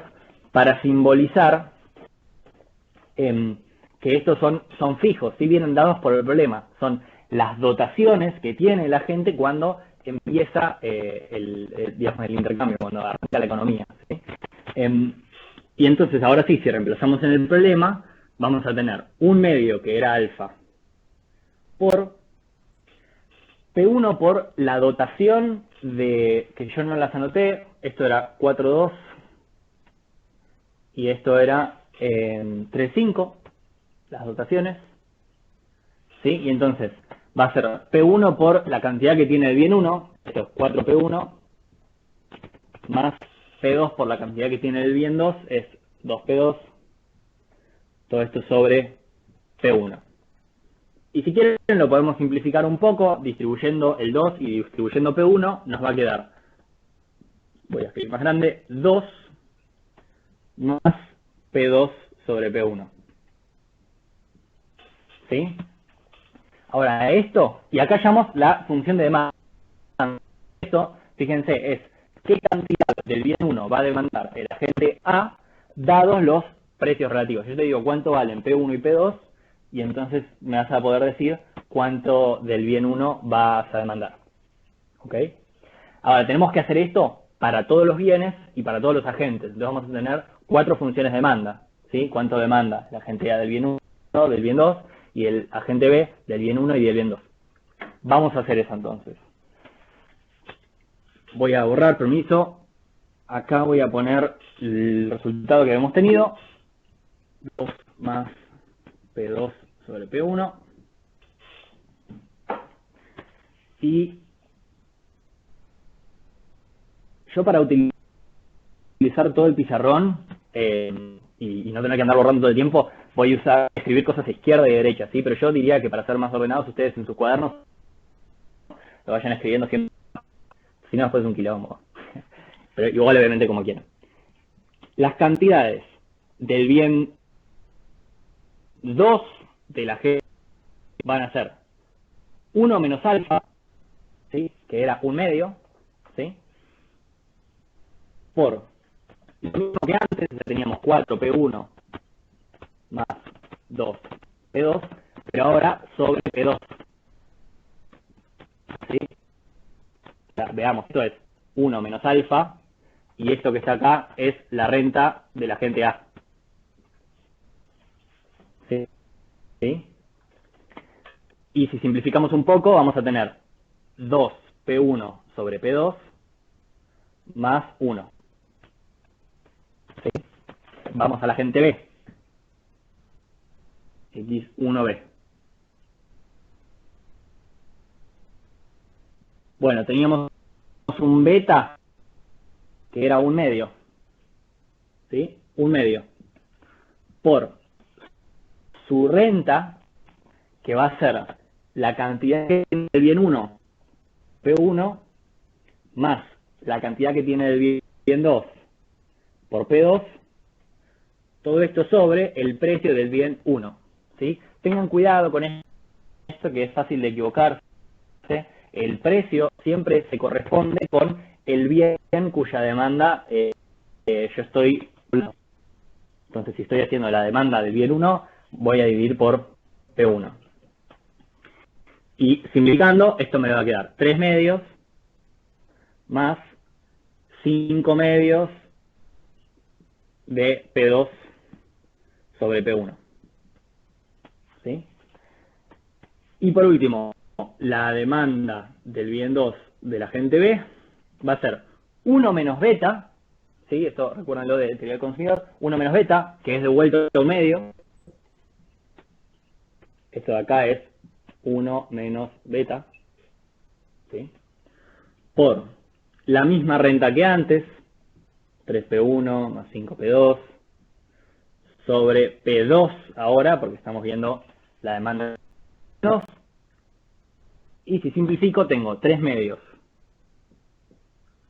para simbolizar que estos son fijos, si vienen dados por el problema. Son las dotaciones que tiene la gente cuando empieza digamos, el intercambio, cuando arranca la economía, ¿sí? Y entonces, ahora sí, si reemplazamos en el problema, vamos a tener un medio que era alfa por P1 por la dotación que yo no las anoté, esto era 4,2 y esto era 3,5, las dotaciones, ¿sí? Y entonces va a ser P1 por la cantidad que tiene el bien 1, esto es 4P1, más P2 por la cantidad que tiene el bien 2, es 2P2, todo esto sobre P1. Y si quieren lo podemos simplificar un poco, distribuyendo el 2 y distribuyendo P1, nos va a quedar, voy a escribir más grande, 2 más P2 sobre P1. ¿Sí? Ahora, esto, y acá hallamos la función de demanda. Esto, fíjense, es qué cantidad del bien 1 va a demandar el agente A, dados los precios relativos. Yo te digo cuánto valen P1 y P2, y entonces me vas a poder decir cuánto del bien 1 vas a demandar. ¿Ok? Ahora, tenemos que hacer esto para todos los bienes y para todos los agentes. Entonces vamos a tener 4 funciones de demanda. ¿Sí? ¿Cuánto demanda el agente A del bien 1, del bien 2, y el agente B del bien 1 y del bien 2? Vamos a hacer eso entonces. Voy a borrar, permiso. Acá voy a poner el resultado que hemos tenido. 2 más P2 sobre P1. Y yo, para utilizar todo el pizarrón y no tener que andar borrando todo el tiempo, voy a escribir cosas a izquierda y derecha, ¿sí? Pero yo diría que para ser más ordenados, ustedes en sus cuadernos lo vayan escribiendo siempre. Si no, después es un quilombo. Pero igual, obviamente, como quieran. Las cantidades del bien 2 de la G van a ser 1 menos alfa, ¿sí? Que era 1 medio, ¿sí? Por lo mismo que antes, teníamos 4P1 más 2P2, pero ahora sobre P2. ¿Sí? O sea, veamos, esto es 1 menos alfa, y esto que está acá es la renta del agente A. ¿Sí? ¿Sí? Y si simplificamos un poco, vamos a tener 2P1 sobre P2 más 1. ¿Sí? Vamos al agente B. X1B. Bueno, teníamos un beta que era 1 medio. ¿Sí? 1 medio. Por su renta, que va a ser la cantidad que tiene el bien 1, P1, más la cantidad que tiene el bien 2 por P2, todo esto sobre el precio del bien 1. ¿Sí? Tengan cuidado con esto, que es fácil de equivocarse. El precio siempre se corresponde con el bien cuya demanda yo estoy. Entonces, si estoy haciendo la demanda del bien 1, voy a dividir por P1. Y simplificando, esto me va a quedar 3 medios más 5 medios de P2 sobre P1. ¿Sí? Y por último, la demanda del bien 2 del agente B va a ser 1 menos beta, ¿sí? Esto recuérdenlo de teoría del consumidor, 1 menos beta, que es devuelto a un medio. Esto de acá es 1 menos beta, ¿sí? Por la misma renta que antes, 3P1 más 5P2, sobre P2 ahora, porque estamos viendo la demanda de P2. Y si simplifico, tengo 3 medios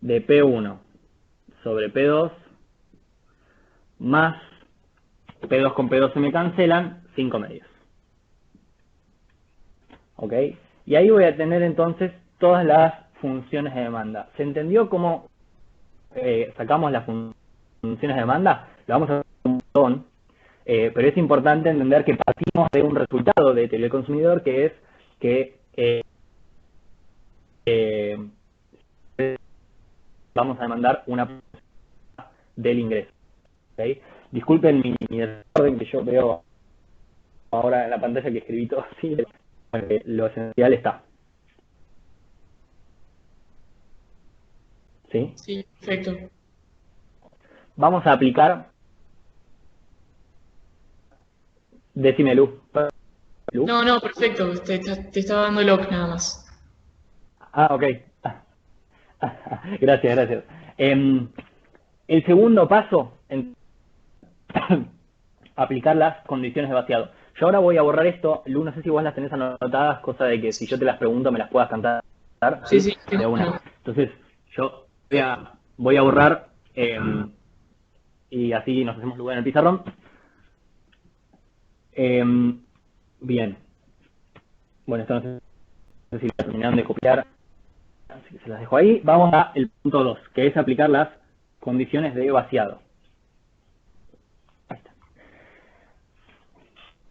de P1 sobre P2, más P2 con P2 se me cancelan, 5 medios. ¿Ok? Y ahí voy a tener entonces todas las funciones de demanda. ¿Se entendió cómo sacamos las funciones de demanda? Lo vamos a hacer un montón, pero es importante entender que partimos de un resultado de teoría del consumidor, que es que vamos a demandar una del ingreso. ¿Okay? Disculpen mi desorden, que yo veo ahora en la pantalla que escribí todo así, lo esencial está. ¿Sí? Sí, perfecto. Vamos a aplicar. Decime, Lu. ¿Lu? No, perfecto. Te estaba dando lock nada más. Ah, ok. Gracias, gracias. El segundo paso, aplicar las condiciones de vaciado. Yo ahora voy a borrar esto. Lu, no sé si vos las tenés anotadas, cosa de que si yo te las pregunto me las puedas cantar. Sí, De una. Entonces, yo voy a borrar y así nos hacemos lugar en el pizarrón. Bien. Bueno, esto no sé si lo terminaron de copiar, así que se las dejo ahí. Vamos al punto 2, que es aplicar las condiciones de vaciado. Ahí está.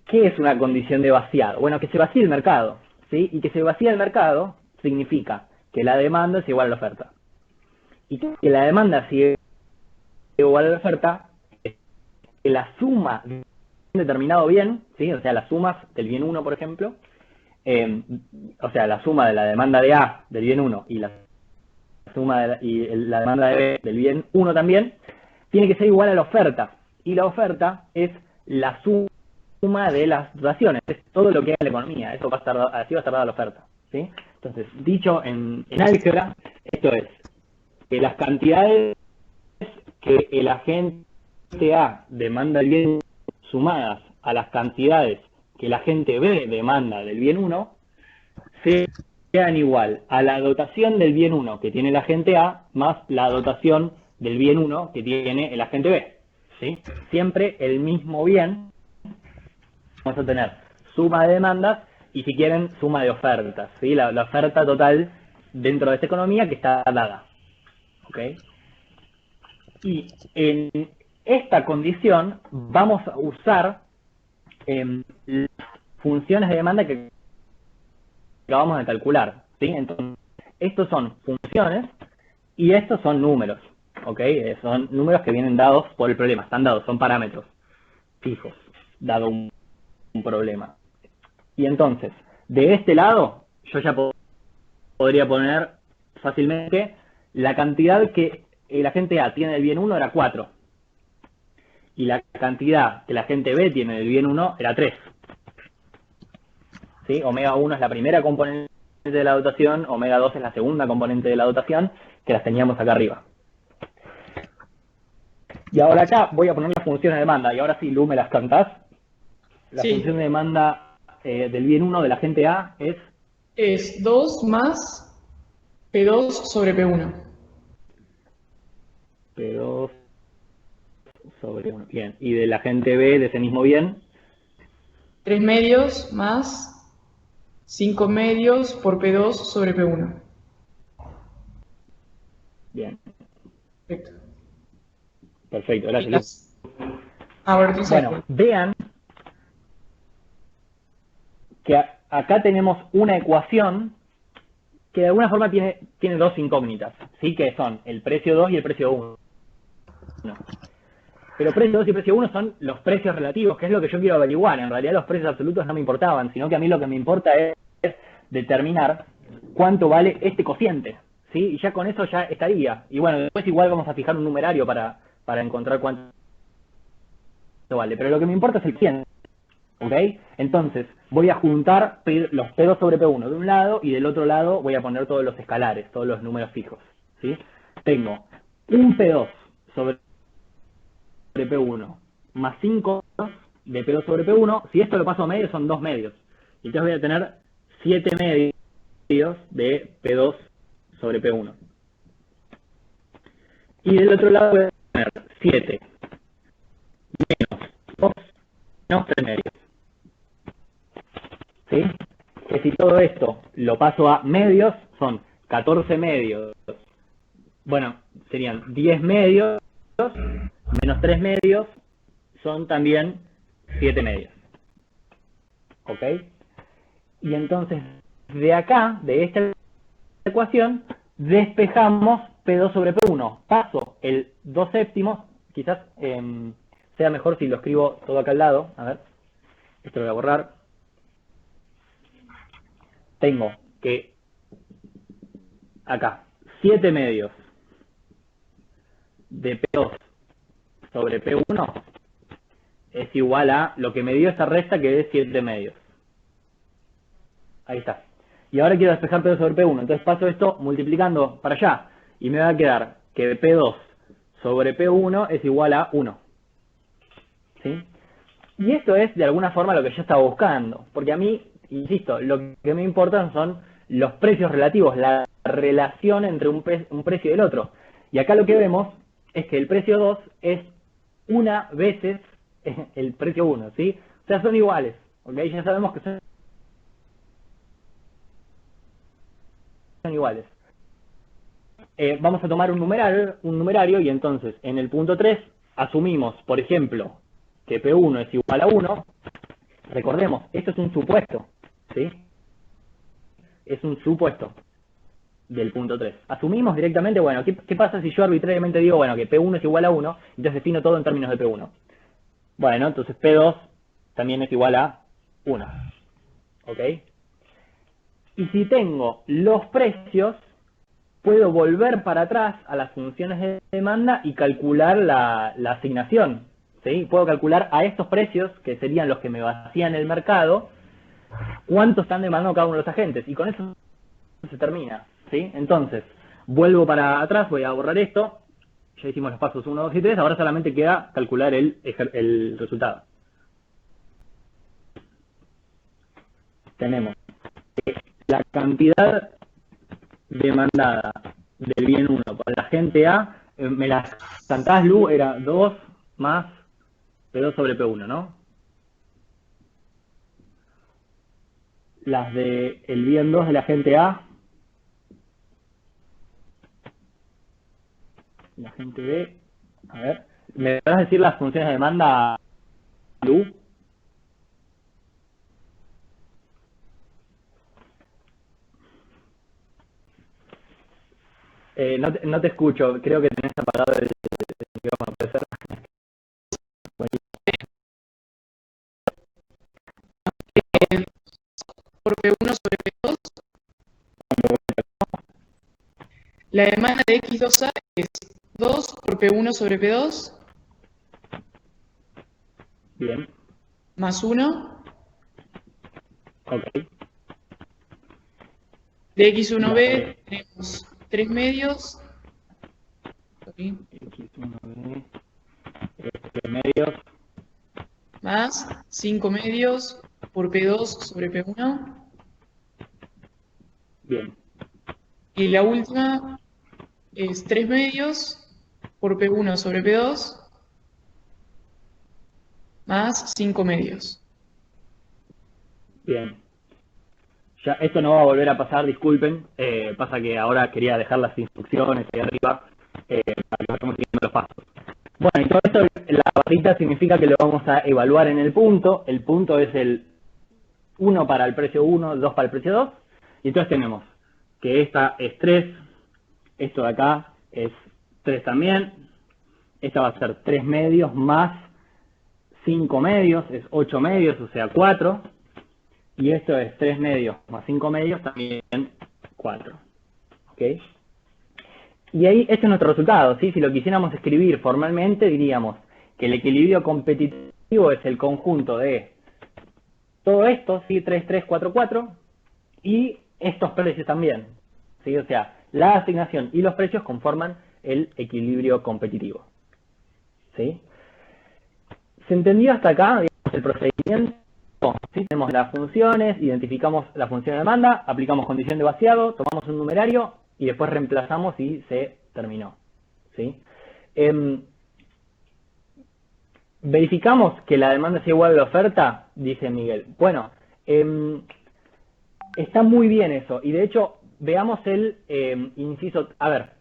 ¿Qué es una condición de vaciado? Bueno, que se vacíe el mercado, ¿sí? Y que se vacíe el mercado significa que la demanda es igual a la oferta. Y que la demanda sigue igual a la oferta, es que la suma de un determinado bien, ¿sí? O sea, las sumas del bien 1, por ejemplo, o sea, la suma de la demanda de A del bien 1 y la suma de la demanda de B del bien 1 también, tiene que ser igual a la oferta. Y la oferta es la suma de las dotaciones, es todo lo que hay en la economía, eso va a estar, así va a estar dada la oferta, ¿sí? Entonces, dicho en álgebra, esto es que las cantidades que el agente A demanda del bien sumadas a las cantidades que el agente B demanda del bien 1 sean igual a la dotación del bien 1 que tiene el agente A más la dotación del bien 1 que tiene el agente B, ¿sí? Siempre el mismo bien. Vamos a tener suma de demandas y, si quieren, suma de ofertas, ¿sí? La oferta total dentro de esta economía que está dada, ¿ok? Y en esta condición vamos a usar las funciones de demanda que acabamos de calcular, ¿sí? Entonces, estos son funciones y estos son números, ¿ok? Son números que vienen dados por el problema, están dados, son parámetros fijos, dado un problema. Y entonces, de este lado, yo ya podría poner fácilmente la cantidad que el agente A tiene del bien 1 era 4. Y la cantidad que el agente B tiene del bien 1 era 3. ¿Sí? Omega 1 es la primera componente de la dotación, omega 2 es la segunda componente de la dotación, que las teníamos acá arriba. Y ahora acá voy a poner las funciones de demanda, y ahora sí, Lu, ¿me las cantás? La Sí. función de demanda del bien 1 del agente A Es 2 más P2 sobre P1. P2 sobre 1. Bien. Y del agente B de ese mismo bien, 3 medios más 5 medios por P2 sobre P1. bien. Perfecto. Perfecto, gracias, Lu. Chicas. Ahora tú sabes. Bueno, vean que acá tenemos una ecuación que de alguna forma tiene dos incógnitas, ¿sí? Que son el precio 2 y el precio 1. Pero precio 2 y precio 1 son los precios relativos, que es lo que yo quiero averiguar. En realidad los precios absolutos no me importaban, sino que a mí lo que me importa es determinar cuánto vale este cociente, ¿sí? Y ya con eso ya estaría. Y bueno, después igual vamos a fijar un numerario para encontrar cuánto vale. Pero lo que me importa es el cociente, ¿ok? Entonces, voy a juntar los P2 sobre P1 de un lado y del otro lado voy a poner todos los escalares, todos los números fijos, ¿sí? Tengo un P2 sobre P1 más 5 de P2 sobre P1. Si esto lo paso a medios, son 2 medios. Y entonces voy a tener 7 medios de P2 sobre P1. Y del otro lado voy a tener 7 menos 2 menos 3 medios. ¿Sí? Que si todo esto lo paso a medios, son 14 medios. Bueno, serían 10 medios menos 3 medios, son también 7 medios. ¿Ok? Y entonces, de acá, de esta ecuación, despejamos P2 sobre P1. Paso el 2 séptimos, quizás sea mejor si lo escribo todo acá al lado. A ver, esto lo voy a borrar. Tengo que acá 7 medios de P2 sobre P1 es igual a lo que me dio esta resta, que es 7 medios. Ahí está. Y ahora quiero despejar P2 sobre P1. Entonces paso esto multiplicando para allá. Y me va a quedar que P2 sobre P1 es igual a 1. ¿Sí? Y esto es de alguna forma lo que yo estaba buscando. Porque a mí, insisto, lo que me importan son los precios relativos, la relación entre un precio y el otro. Y acá lo que vemos es que el precio 2 es una veces el precio 1, ¿sí? O sea, son iguales, ¿ok? Ya sabemos que son iguales. Vamos a tomar un numerario y entonces en el punto 3 asumimos, por ejemplo, que P1 es igual a 1. Recordemos, esto es un supuesto, ¿sí? Es un supuesto del punto 3. Asumimos directamente, bueno, ¿qué pasa si yo arbitrariamente digo, bueno, que P1 es igual a 1, entonces defino todo en términos de P1? Bueno, entonces P2 también es igual a 1, ¿ok? Y si tengo los precios, puedo volver para atrás a las funciones de demanda y calcular la asignación, ¿sí? Puedo calcular a estos precios, que serían los que me vacían el mercado, cuánto están demandando cada uno de los agentes, y con eso se termina, ¿sí? Entonces, vuelvo para atrás, voy a borrar esto, ya hicimos los pasos 1, 2 y 3, ahora solamente queda calcular el resultado. Tenemos la cantidad demandada del bien 1 para la agente A, me las cantás, Lu, era 2 más P2 sobre P1, ¿no? Las de el bien 2 de la agente A, la agente B, a ver, ¿me vas a decir las funciones de demanda, Lu? No te escucho, creo que tenés apagado el micrófono, ¿puede ser? Por P1 sobre P2. La demanda de X2A es 2 por P1 sobre P2 Bien, más 1. ok. De X1B tenemos 3 medios. Sorry, X1B, 3 medios, más 5 medios por P2 sobre P1. bien, Y la última es 3 medios por P1 sobre P2 más 5 medios. bien. Ya, esto no va a volver a pasar, disculpen. Pasa que ahora quería dejar las instrucciones ahí arriba para que vayamos siguiendo los pasos. Bueno, y todo esto, la barrita significa que lo vamos a evaluar en el punto. El punto es el 1 para el precio 1, 2 para el precio 2. Y entonces tenemos que esta es 3, esto de acá es 3 también. Esta va a ser 3 medios más 5 medios, es 8 medios, o sea 4. Y esto es 3 medios más 5 medios, también 4. ¿Ok? Y ahí, este es nuestro resultado, ¿sí? Si lo quisiéramos escribir formalmente, diríamos que el equilibrio competitivo es el conjunto de todo esto, ¿sí? 3, 3, 4, 4, y estos precios también, ¿sí? O sea, la asignación y los precios conforman el equilibrio competitivo, ¿sí? ¿Se entendió hasta acá, digamos, el procedimiento? ¿Sí? Tenemos las funciones, identificamos la función de demanda, aplicamos condición de vaciado, tomamos un numerario y después reemplazamos y se terminó, ¿sí? Verificamos que la demanda sea igual a la oferta, dice Miguel. Bueno, está muy bien eso. Y de hecho, veamos el inciso. A ver,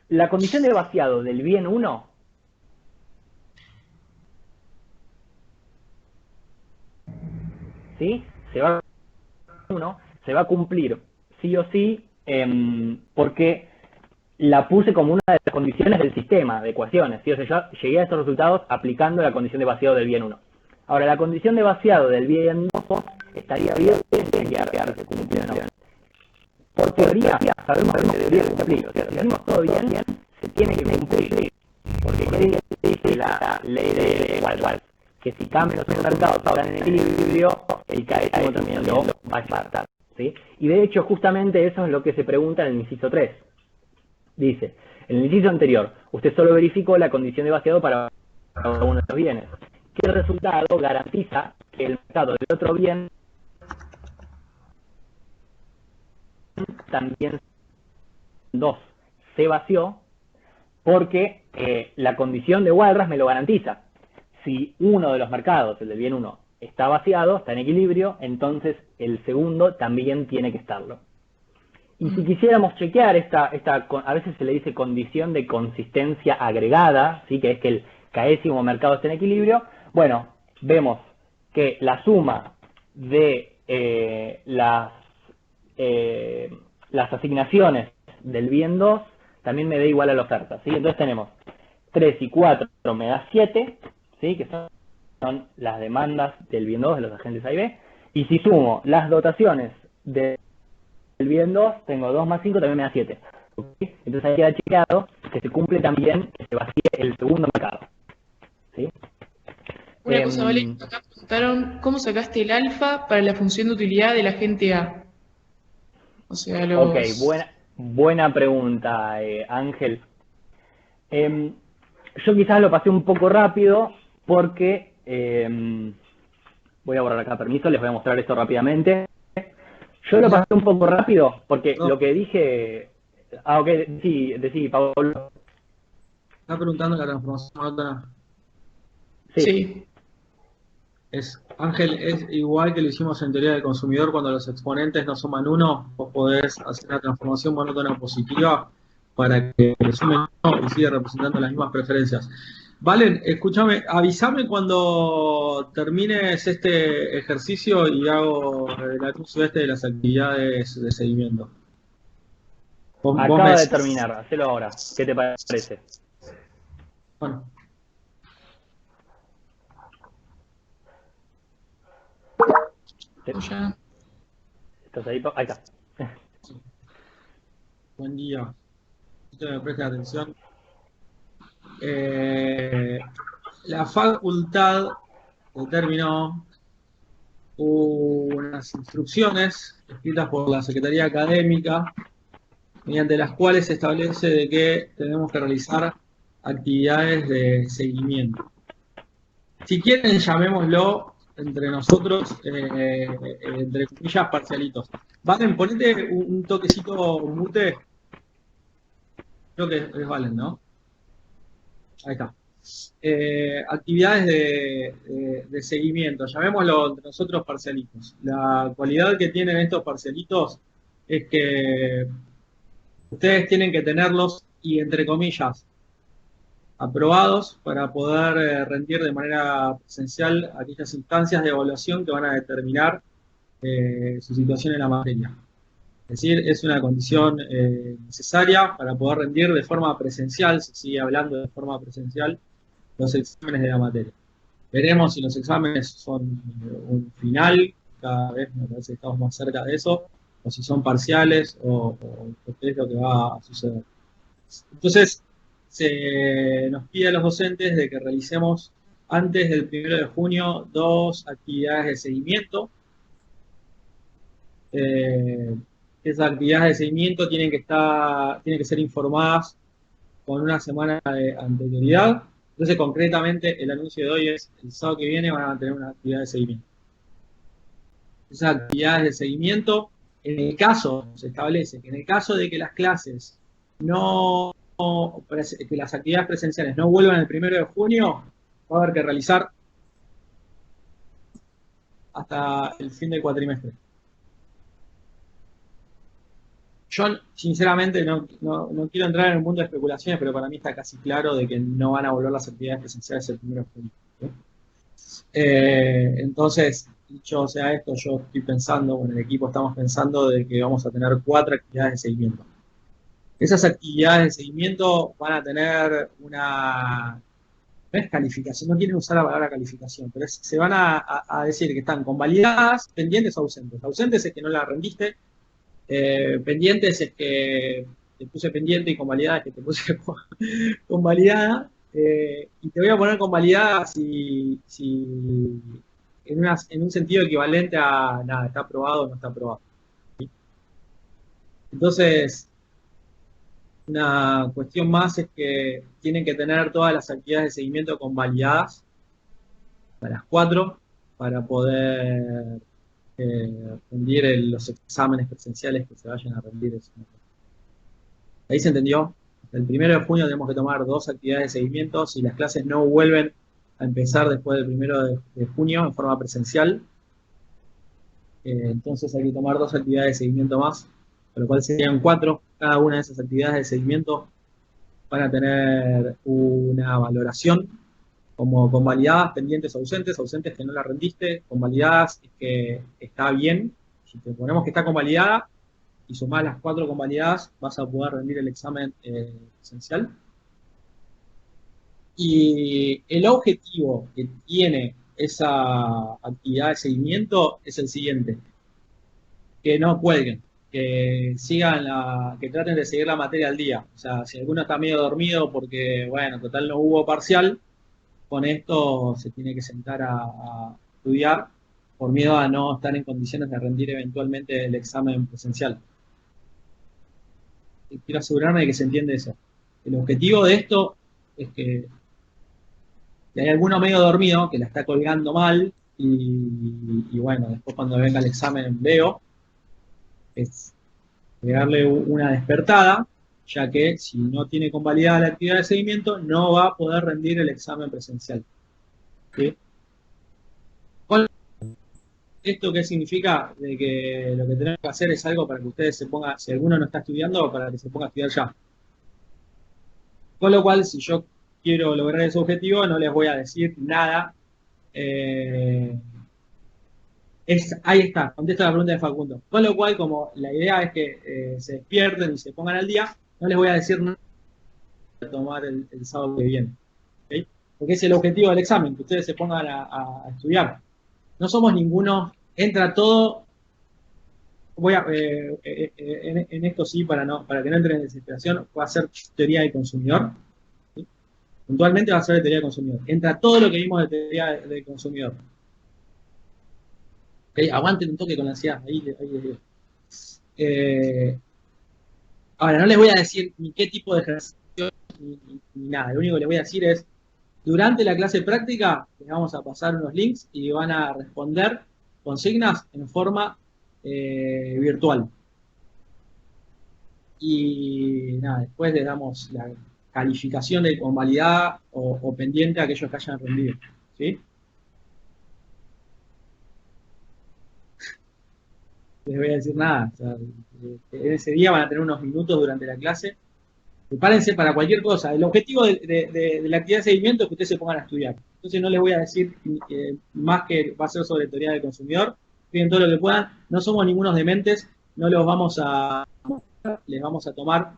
la condición de vaciado del bien 1 ¿sí? Se va a cumplir sí o sí, porque la puse como una de las condiciones del sistema de ecuaciones, ¿sí? O sea, yo llegué a estos resultados aplicando la condición de vaciado del bien 1. Ahora, la condición de vaciado del bien 2 estaría bien que se cumple, ¿no? Por teoría, sabemos que se debería cumplir. O sea, si hacemos todo bien, se tiene que cumplir. Porque quiere decir que la ley de igual, que si cambian los mercados ahora en equilibrio, el KS también lo va a estar, ¿sí? Y de hecho, justamente eso es lo que se pregunta en el inciso 3. Dice, en el inciso anterior, usted solo verificó la condición de vaciado para uno de los bienes. ¿Qué resultado garantiza que el mercado del otro bien también 2 se vació porque la condición de Walras me lo garantiza. Si uno de los mercados, el del bien 1, está vaciado, está en equilibrio, entonces el segundo también tiene que estarlo. Y si quisiéramos chequear a veces se le dice condición de consistencia agregada, ¿sí? Que es que el késimo mercado esté en equilibrio, bueno, vemos que la suma de las asignaciones del bien 2 también me da igual a la oferta, ¿sí? Entonces tenemos 3 y 4 me da 7, ¿sí? Que son las demandas del bien 2 de los agentes A y B, y si sumo las dotaciones del bien 2, tengo 2 más 5, también me da 7. ¿Okay? Entonces ahí queda chequeado que se cumple también que se vacíe el segundo mercado, ¿sí? Una cosa, vale, acá preguntaron cómo sacaste el alfa para la función de utilidad del agente A. O sea, Ok, los... buena pregunta, Ángel. Yo quizás lo pasé un poco rápido porque voy a borrar acá, permiso, les voy a mostrar esto rápidamente. Yo lo pasé un poco rápido porque No, lo que dije... Ah, ok, sí, decí, Pablo. está preguntando la transformación monótona. Sí. Sí. Ángel, es igual que lo hicimos en teoría del consumidor cuando los exponentes no suman 1, vos podés hacer una transformación monótona positiva para que sumen 1 y siga representando las mismas preferencias. Valen, escúchame, avísame cuando termines este ejercicio y hago el anuncio de las actividades de seguimiento. Vos me Acaba de decís. terminar, hacelo ahora. ¿Qué te parece? Bueno, Ya. ¿Estás ahí? Ahí está. buen día. Usted me preste atención. La facultad determinó unas instrucciones escritas por la Secretaría Académica, mediante las cuales se establece de que tenemos que realizar actividades de seguimiento. Si quieren, llamémoslo entre nosotros, entre comillas, parcialitos. Valen, ponete un toquecito mute. Creo que es Valen, ¿no? Ahí está. Actividades de seguimiento, llamémoslo entre nosotros parcialitos. La cualidad que tienen estos parcialitos es que ustedes tienen que tenerlos y, entre comillas, aprobados para poder rendir de manera presencial aquellas instancias de evaluación que van a determinar su situación en la materia. Es decir, es una condición necesaria para poder rendir de forma presencial, se sigue hablando de forma presencial, los exámenes de la materia. Veremos si los exámenes son un final, cada vez me parece que estamos más cerca de eso, o si son parciales, o qué es lo que va a suceder. Entonces, se nos pide a los docentes de que realicemos antes del 1 de junio 2 actividades de seguimiento. Esas actividades de seguimiento tienen que ser informadas con una semana de anterioridad. Entonces, concretamente, el anuncio de hoy es el sábado que viene van a tener una actividad de seguimiento. Esas actividades de seguimiento, se establece que en el caso de que las clases que las actividades presenciales no vuelvan el 1 de junio, va a haber que realizar hasta el fin del cuatrimestre. Yo, sinceramente, no quiero entrar en el mundo de especulaciones, pero para mí está casi claro de que no van a volver las actividades presenciales el 1 de junio. ¿Sí? Entonces, dicho sea esto, yo estoy pensando, bueno, el equipo estamos pensando de que vamos a tener 4 actividades de seguimiento. Esas actividades de seguimiento van a tener no es calificación, no quieren usar la palabra calificación, pero se van a decir que están convalidadas, pendientes o ausentes. Ausentes es que no la rendiste, pendientes es que te puse pendiente y convalidada es que te puse convalidada. Y te voy a poner convalidada si en un sentido equivalente a nada, está aprobado o no está aprobado. ¿Sí? Entonces, una cuestión más es que tienen que tener todas las actividades de seguimiento convalidadas a las 4 para poder rendir los exámenes presenciales que se vayan a rendir. ¿Ahí se entendió? El 1 de junio tenemos que tomar 2 actividades de seguimiento. Si las clases no vuelven a empezar después del 1 de junio en forma presencial, entonces hay que tomar 2 actividades de seguimiento más, con lo cual serían 4. Cada una de esas actividades de seguimiento van a tener una valoración como convalidadas, pendientes, ausentes, ausentes que no la rendiste, convalidadas que está bien. Si te ponemos que está convalidada y sumás las 4 convalidadas, vas a poder rendir el examen presencial. Y el objetivo que tiene esa actividad de seguimiento es el siguiente: que no cuelguen, que sigan que traten de seguir la materia al día. O sea, si alguno está medio dormido porque, bueno, total no hubo parcial, con esto se tiene que sentar a estudiar por miedo a no estar en condiciones de rendir eventualmente el examen presencial. Y quiero asegurarme de que se entiende eso. El objetivo de esto es que si hay alguno medio dormido que la está colgando mal y bueno, después cuando venga el examen veo, es darle una despertada, ya que si no tiene convalidada la actividad de seguimiento, no va a poder rendir el examen presencial. ¿Sí? ¿Esto qué significa? De que lo que tenemos que hacer es algo para que ustedes se pongan, si alguno no está estudiando, para que se ponga a estudiar ya. Con lo cual, si yo quiero lograr ese objetivo, no les voy a decir nada. Ahí está, contesta la pregunta de Facundo. Con lo cual, como la idea es que se despierten y se pongan al día, no les voy a decir nada para tomar el sábado que viene. ¿Okay? Porque es el objetivo del examen, que ustedes se pongan a estudiar. No somos ninguno, entra todo. En esto sí, para que no entren en desesperación, voy a hacer teoría del consumidor. ¿Sí? Puntualmente va a ser de teoría del consumidor. Entra todo lo que vimos de teoría del consumidor. ¿Okay? Aguanten un toque con la ansiedad. Ahora, no les voy a decir ni qué tipo de ejercicio ni nada. Lo único que les voy a decir es, durante la clase práctica, les vamos a pasar unos links y van a responder consignas en forma virtual. Y nada, después les damos la calificación de convalidada o pendiente a aquellos que hayan rendido. ¿Sí? Les voy a decir nada. O sea, en ese día van a tener unos minutos durante la clase. Prepárense para cualquier cosa. El objetivo de la actividad de seguimiento es que ustedes se pongan a estudiar. Entonces no les voy a decir más que va a ser sobre teoría del consumidor. Piden todo lo que puedan. No somos ningunos dementes. No los vamos a... Les vamos a tomar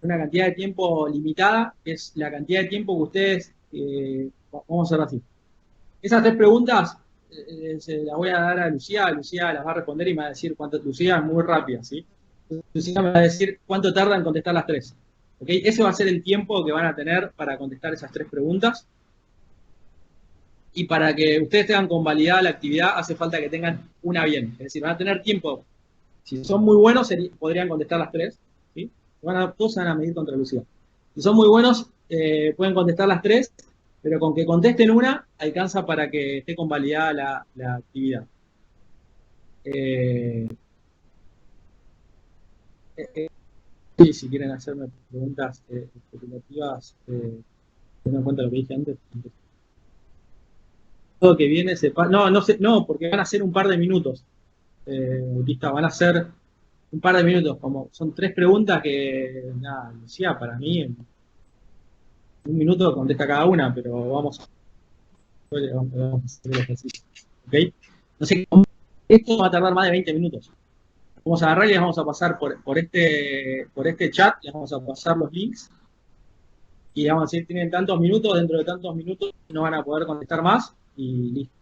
una cantidad de tiempo limitada, que es la cantidad de tiempo que ustedes... vamos a hacer así. Esas 3 preguntas se las voy a dar a Lucía. Lucía las va a responder y me va a decir cuánto... Lucía es muy rápida, ¿sí? Lucía me va a decir cuánto tarda en contestar las 3. ¿Okay? Ese va a ser el tiempo que van a tener para contestar esas 3 preguntas. Y para que ustedes tengan convalidada la actividad, hace falta que tengan una bien. Es decir, van a tener tiempo. Si son muy buenos, podrían contestar las 3. ¿Sí? Todos se van a medir contra Lucía. Si son muy buenos, pueden contestar las 3, pero con que contesten una, alcanza para que esté convalidada la actividad. Sí, si quieren hacerme preguntas especulativas, teniendo en cuenta lo que dije antes. Todo que viene no, porque van a ser un par de minutos. Bautista, van a ser un par de minutos, como son 3 preguntas que, nada, Lucía, para mí, en un minuto contesta cada una, pero vamos a hacer el ejercicio. ¿Okay? No sé, esto va a tardar más de 20 minutos. Vamos a agarrar y les vamos a pasar por este chat, les vamos a pasar los links y vamos a decir, tienen tantos minutos, dentro de tantos minutos no van a poder contestar más y listo.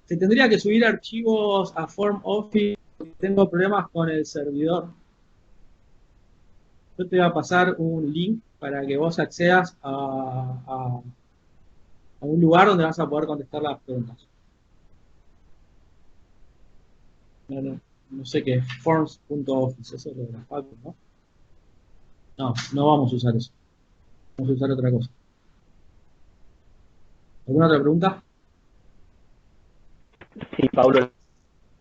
Se tendría que subir archivos a Form Office porque tengo problemas con el servidor. Yo te voy a pasar un link para que vos accedas a un lugar donde vas a poder contestar las preguntas. No sé qué, forms.office, eso es lo de la facu, ¿no? No vamos a usar eso. Vamos a usar otra cosa. ¿Alguna otra pregunta? Sí, Paulo,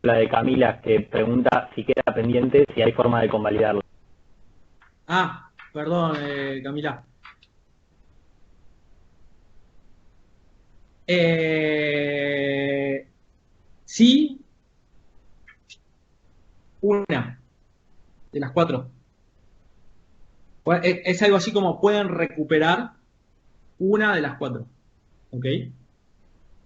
la de Camila, que pregunta si queda pendiente, si hay forma de convalidarlo. Perdón, Camila. Sí, una de las 4. Es algo así como pueden recuperar una de las 4. ¿Ok?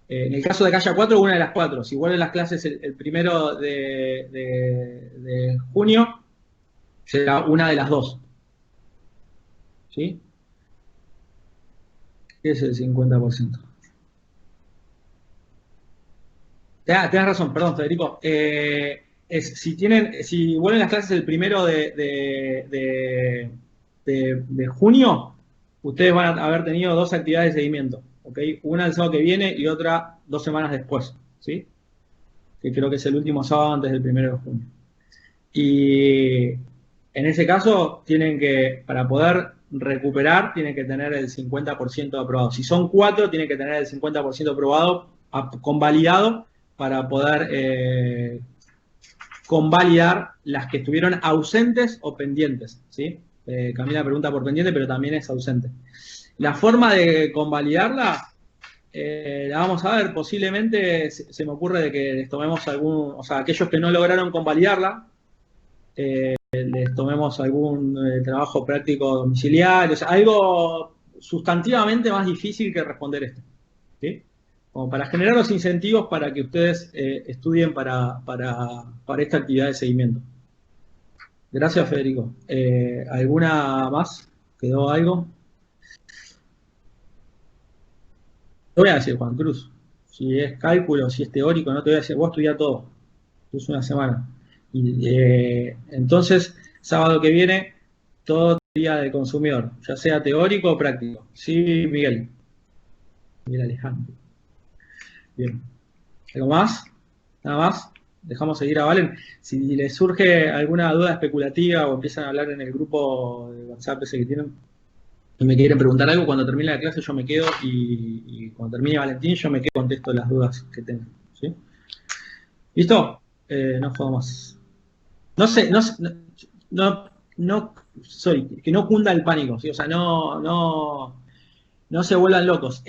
En el caso de que haya 4, una de las 4. Si vuelven las clases el 1 de junio, será una de las 2. ¿Sí? ¿Qué es el 50%? Tenés razón, perdón, Federico. Si vuelven las clases el 1 de junio, ustedes van a haber tenido 2 actividades de seguimiento. ¿Ok? Una el sábado que viene y otra 2 semanas después. ¿Sí? Que creo que es el último sábado antes del 1 de junio. Y en ese caso, para poder recuperar, tienen que tener el 50% aprobado. Si son 4, tienen que tener el 50% aprobado, convalidado, para poder convalidar las que estuvieron ausentes o pendientes. ¿Sí? Camila pregunta por pendiente, pero también es ausente. La forma de convalidarla, la vamos a ver. Posiblemente se me ocurre de que les tomemos aquellos que no lograron convalidarla, les tomemos algún trabajo práctico domiciliario, o sea, algo sustantivamente más difícil que responder esto. ¿Sí? Como para generar los incentivos para que ustedes estudien para esta actividad de seguimiento. Gracias, Federico. ¿Alguna más? ¿Quedó algo? Te voy a decir, Juan Cruz. Si es cálculo, si es teórico, no te voy a decir, vos estudiá todo. Es una semana. Y entonces, sábado que viene, todo día del consumidor, ya sea teórico o práctico. Sí, Miguel. Miguel Alejandro. Bien. ¿Algo más? ¿Nada más? Dejamos seguir a Valen. Si les surge alguna duda especulativa o empiezan a hablar en el grupo de WhatsApp ese que tienen y me quieren preguntar algo, cuando termine la clase yo me quedo y cuando termine Valentín yo me quedo y contesto las dudas que tengan. ¿Sí? ¿Listo? No juego más. No sé, que no cunda el pánico, ¿sí? O sea, no se vuelvan locos.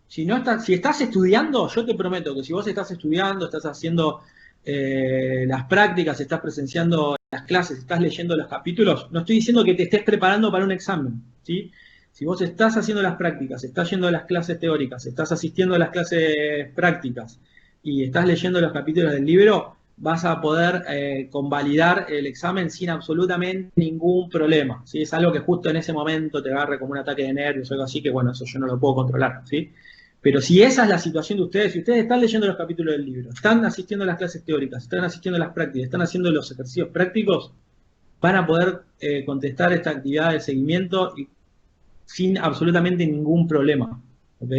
Si estás estudiando, yo te prometo que si vos estás estudiando, estás haciendo las prácticas, estás presenciando las clases, estás leyendo los capítulos, no estoy diciendo que te estés preparando para un examen, ¿sí? Si vos estás haciendo las prácticas, estás yendo a las clases teóricas, estás asistiendo a las clases prácticas y estás leyendo los capítulos del libro, vas a poder convalidar el examen sin absolutamente ningún problema. ¿Sí? Es algo que justo en ese momento te agarre como un ataque de nervios o algo así, que bueno, eso yo no lo puedo controlar. ¿Sí? Pero si esa es la situación de ustedes, si ustedes están leyendo los capítulos del libro, están asistiendo a las clases teóricas, están asistiendo a las prácticas, están haciendo los ejercicios prácticos, van a poder contestar esta actividad de seguimiento sin absolutamente ningún problema. ¿Ok?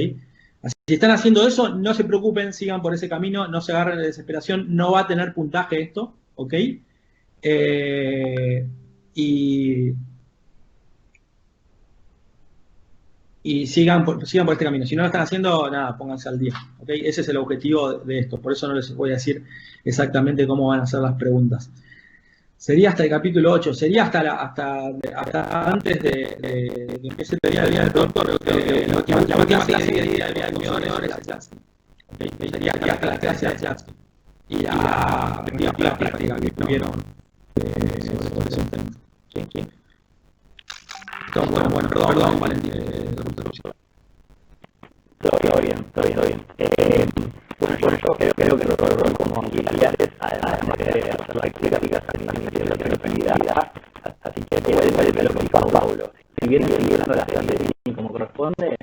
Así que si están haciendo eso, no se preocupen, sigan por ese camino, no se agarren de desesperación, no va a tener puntaje esto, ¿ok? Y sigan por este camino. Si no lo están haciendo, nada, pónganse al día, ¿ok? Ese es el objetivo de esto, por eso no les voy a decir exactamente cómo van a ser las preguntas. Sería hasta el capítulo 8, sería hasta antes de que empiece el día del doctor, la última clase de la clase. Sería hasta la clase de clase. Y la práctica que tuvieron sobre todo ese tema. ¿Sí? Bueno, perdón, Valentín. Todo bien. Bueno, yo creo que nuestro rol como auxiliares, además de hacer las prácticas, también tiene la creatividad, así que vuelve lo que dijo Paulo. Si bien siguiendo las clases como corresponde,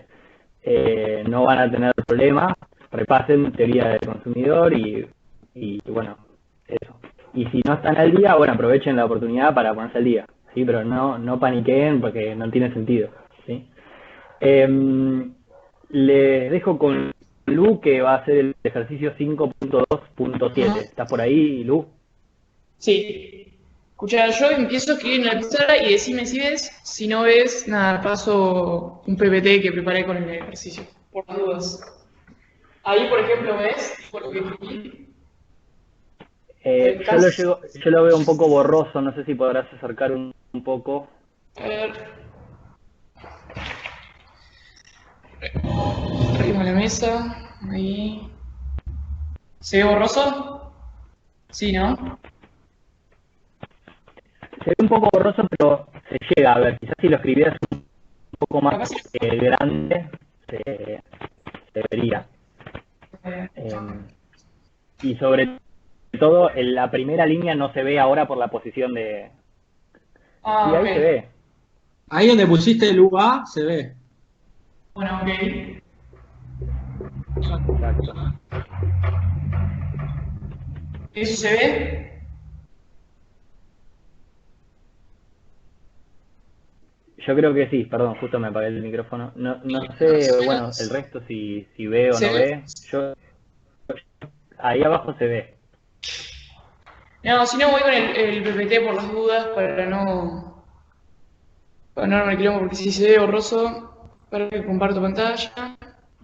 no van a tener problemas, repasen teoría del consumidor y bueno, eso. Y si no están al día, bueno, aprovechen la oportunidad para ponerse al día, ¿sí? Pero no paniqueen porque no tiene sentido, ¿sí? Les dejo con Lu, que va a hacer el ejercicio 5.2.7. ¿Estás por ahí, Lu? Sí. Escucha, yo empiezo a escribir en la pizarra y decime si ves. Si no ves, nada, paso un PPT que preparé con el ejercicio, por las dudas. Ahí, por ejemplo, ¿ves? Por lo que escribí. Yo lo veo un poco borroso, no sé si podrás acercar un poco. A ver. Arriba la mesa. Ahí. ¿Se ve borroso? Sí, ¿no? Se ve un poco borroso, pero se llega a ver. Quizás si lo escribieras un poco más Capaz si grande, se vería. Y sobre todo, en la primera línea no se ve ahora por la posición de... Sí, Ah, ahí se ok. ve. Ahí donde pusiste el UA se ve. Bueno, ok. Exacto. ¿Eso se ve? Yo creo que sí, perdón, justo me apagué el micrófono. No sé, Más o bueno, el menos. resto si ve o ¿Se no ve? ve. Ahí abajo se ve. No, si no voy con el PPT por las dudas para no armar quilombo, porque si se ve borroso, para que comparto pantalla.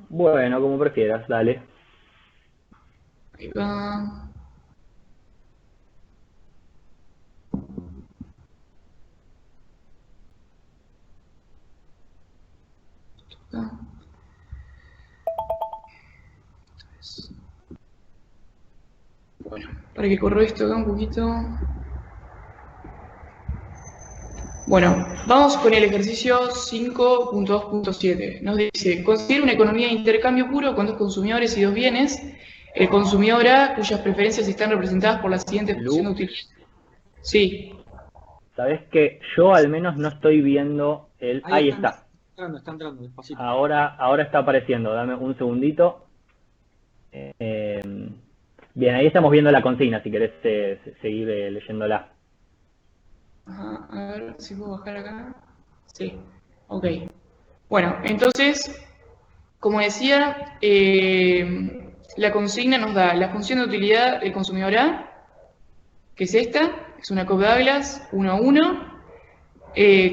Bueno, como prefieras, dale. Ahí va. Ah, bueno, para que corra esto acá un poquito. Bueno, vamos con el ejercicio 5.2.7. Nos dice, considera una economía de intercambio puro con dos consumidores y dos bienes. El consumidor A, cuyas preferencias están representadas por la siguiente función de Lu, utilidad. Sí. sabes que yo al menos no estoy viendo el... Ahí Ahí está. está entrando, despacito. Ahora está apareciendo. Dame un segundito. Bien, ahí estamos viendo la consigna, si querés seguir leyéndola. Ajá, a ver si puedo bajar acá. Sí. Ok. Bueno, entonces, como decía, la consigna nos da la función de utilidad del consumidor A, que es esta, es una Cobb Douglas 1 a 1,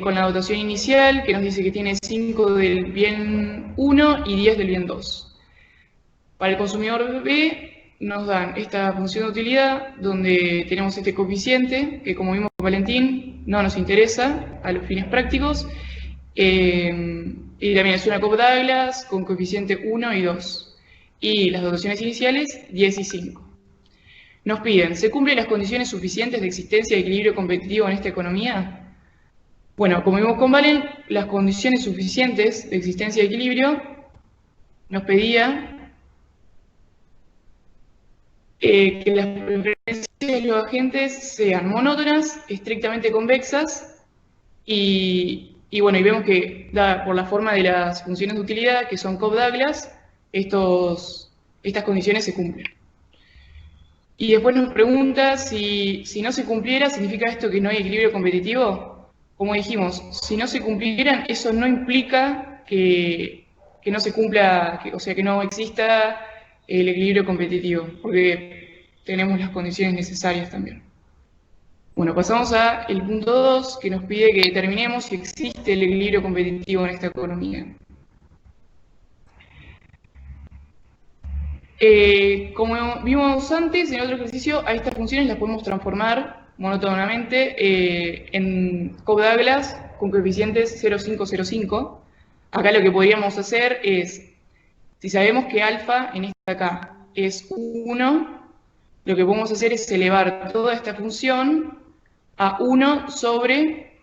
con la dotación inicial que nos dice que tiene 5 del bien 1 y 10 del bien 2. Para el consumidor B nos dan esta función de utilidad donde tenemos este coeficiente que, como vimos con Valentín, no nos interesa a los fines prácticos, y también es una Cobb Douglas con coeficiente 1 y 2, y las dotaciones iniciales 10 y 5. Nos piden, ¿se cumplen las condiciones suficientes de existencia de equilibrio competitivo en esta economía? Bueno, como vimos con Valen, las condiciones suficientes de existencia de equilibrio nos pedía que las preferencias de los agentes sean monótonas, estrictamente convexas, y bueno, y vemos que por la forma de las funciones de utilidad, que son Cobb-Douglas, estas condiciones se cumplen. Y después nos pregunta si no se cumpliera, ¿significa esto que no hay equilibrio competitivo? Como dijimos, si no se cumplieran, eso no implica que no se cumpla, o sea, que no exista el equilibrio competitivo, porque tenemos las condiciones necesarias también. Bueno, pasamos a el punto 2, que nos pide que determinemos si existe el equilibrio competitivo en esta economía. Como vimos antes en otro ejercicio, a estas funciones las podemos transformar monótonamente en Cobb-Douglas con coeficientes 0,505. Acá lo que podríamos hacer es, si sabemos que alfa en esta acá es 1, lo que podemos hacer es elevar toda esta función a 1 sobre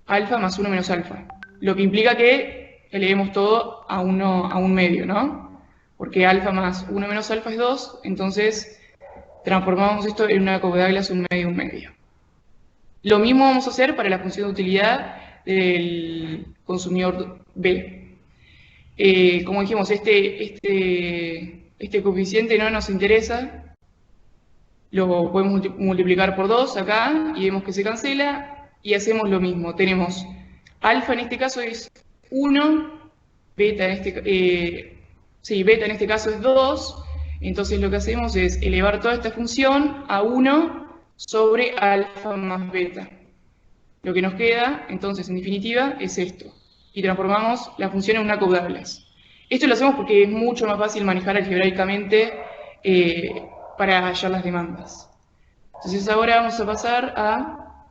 alfa más 1 menos alfa. Lo que implica que elevemos todo a 1 medio, ¿no? Porque alfa más 1 menos alfa es 2, entonces transformamos esto en una Cobb Douglas 1 medio, 1 medio. Lo mismo vamos a hacer para la función de utilidad del consumidor B. Como dijimos, este coeficiente no nos interesa, lo podemos multiplicar por 2 acá y vemos que se cancela y hacemos lo mismo. Tenemos alfa en este caso es 1, beta en este caso es 2, entonces lo que hacemos es elevar toda esta función a 1 sobre alfa más beta. Lo que nos queda, entonces, en definitiva, es esto. Y transformamos la función en una Cobb Douglas. Esto lo hacemos porque es mucho más fácil manejar algebraicamente para hallar las demandas. Entonces ahora vamos a pasar a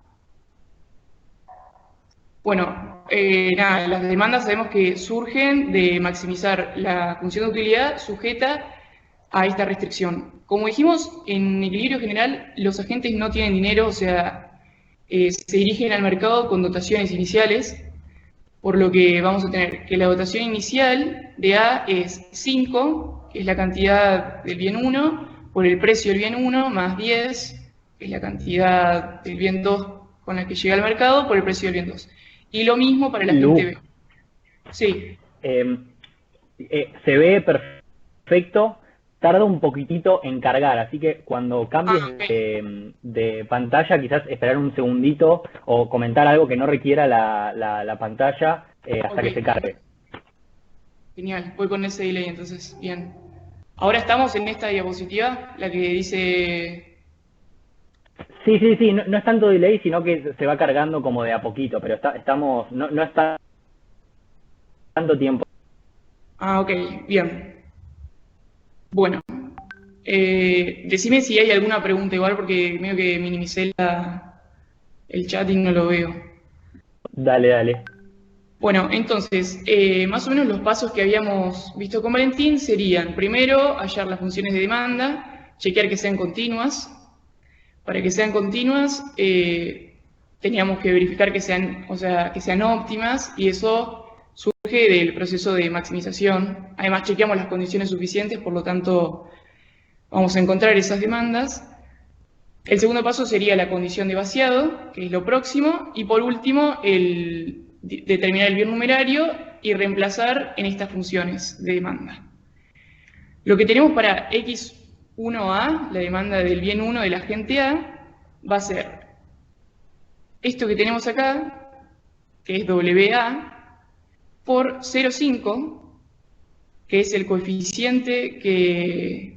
Bueno, nada, las demandas sabemos que surgen de maximizar la función de utilidad sujeta a esta restricción. Como dijimos, en equilibrio general, los agentes no tienen dinero, o sea, se dirigen al mercado con dotaciones iniciales, por lo que vamos a tener que la dotación inicial de A es 5, que es la cantidad del bien 1, por el precio del bien 1, más 10, que es la cantidad del bien 2 con la que llega al mercado, por el precio del bien 2. Y lo mismo para la gente B. Sí. Se ve perfecto, tarda un poquitito en cargar, así que cuando cambies de pantalla, quizás esperar un segundito o comentar algo que no requiera la pantalla hasta que se cargue. Genial, voy con ese delay entonces, bien. Ahora estamos en esta diapositiva, la que dice... Sí, no es tanto delay, sino que se va cargando como de a poquito, pero no está tanto tiempo. Ah, ok, bien. Bueno, decime si hay alguna pregunta igual, porque medio que minimicé el chat y no lo veo. Dale. Bueno, entonces, más o menos los pasos que habíamos visto con Valentín serían, primero, hallar las funciones de demanda, chequear que sean continuas. Para que sean continuas, teníamos que verificar que sean óptimas, y eso surge del proceso de maximización. Además, chequeamos las condiciones suficientes, por lo tanto, vamos a encontrar esas demandas. El segundo paso sería la condición de vaciado, que es lo próximo, y por último, determinar el bien numerario y reemplazar en estas funciones de demanda. Lo que tenemos para X1A, la demanda del bien 1 del agente A, va a ser esto que tenemos acá, que es WA, por 0,5, que es el coeficiente que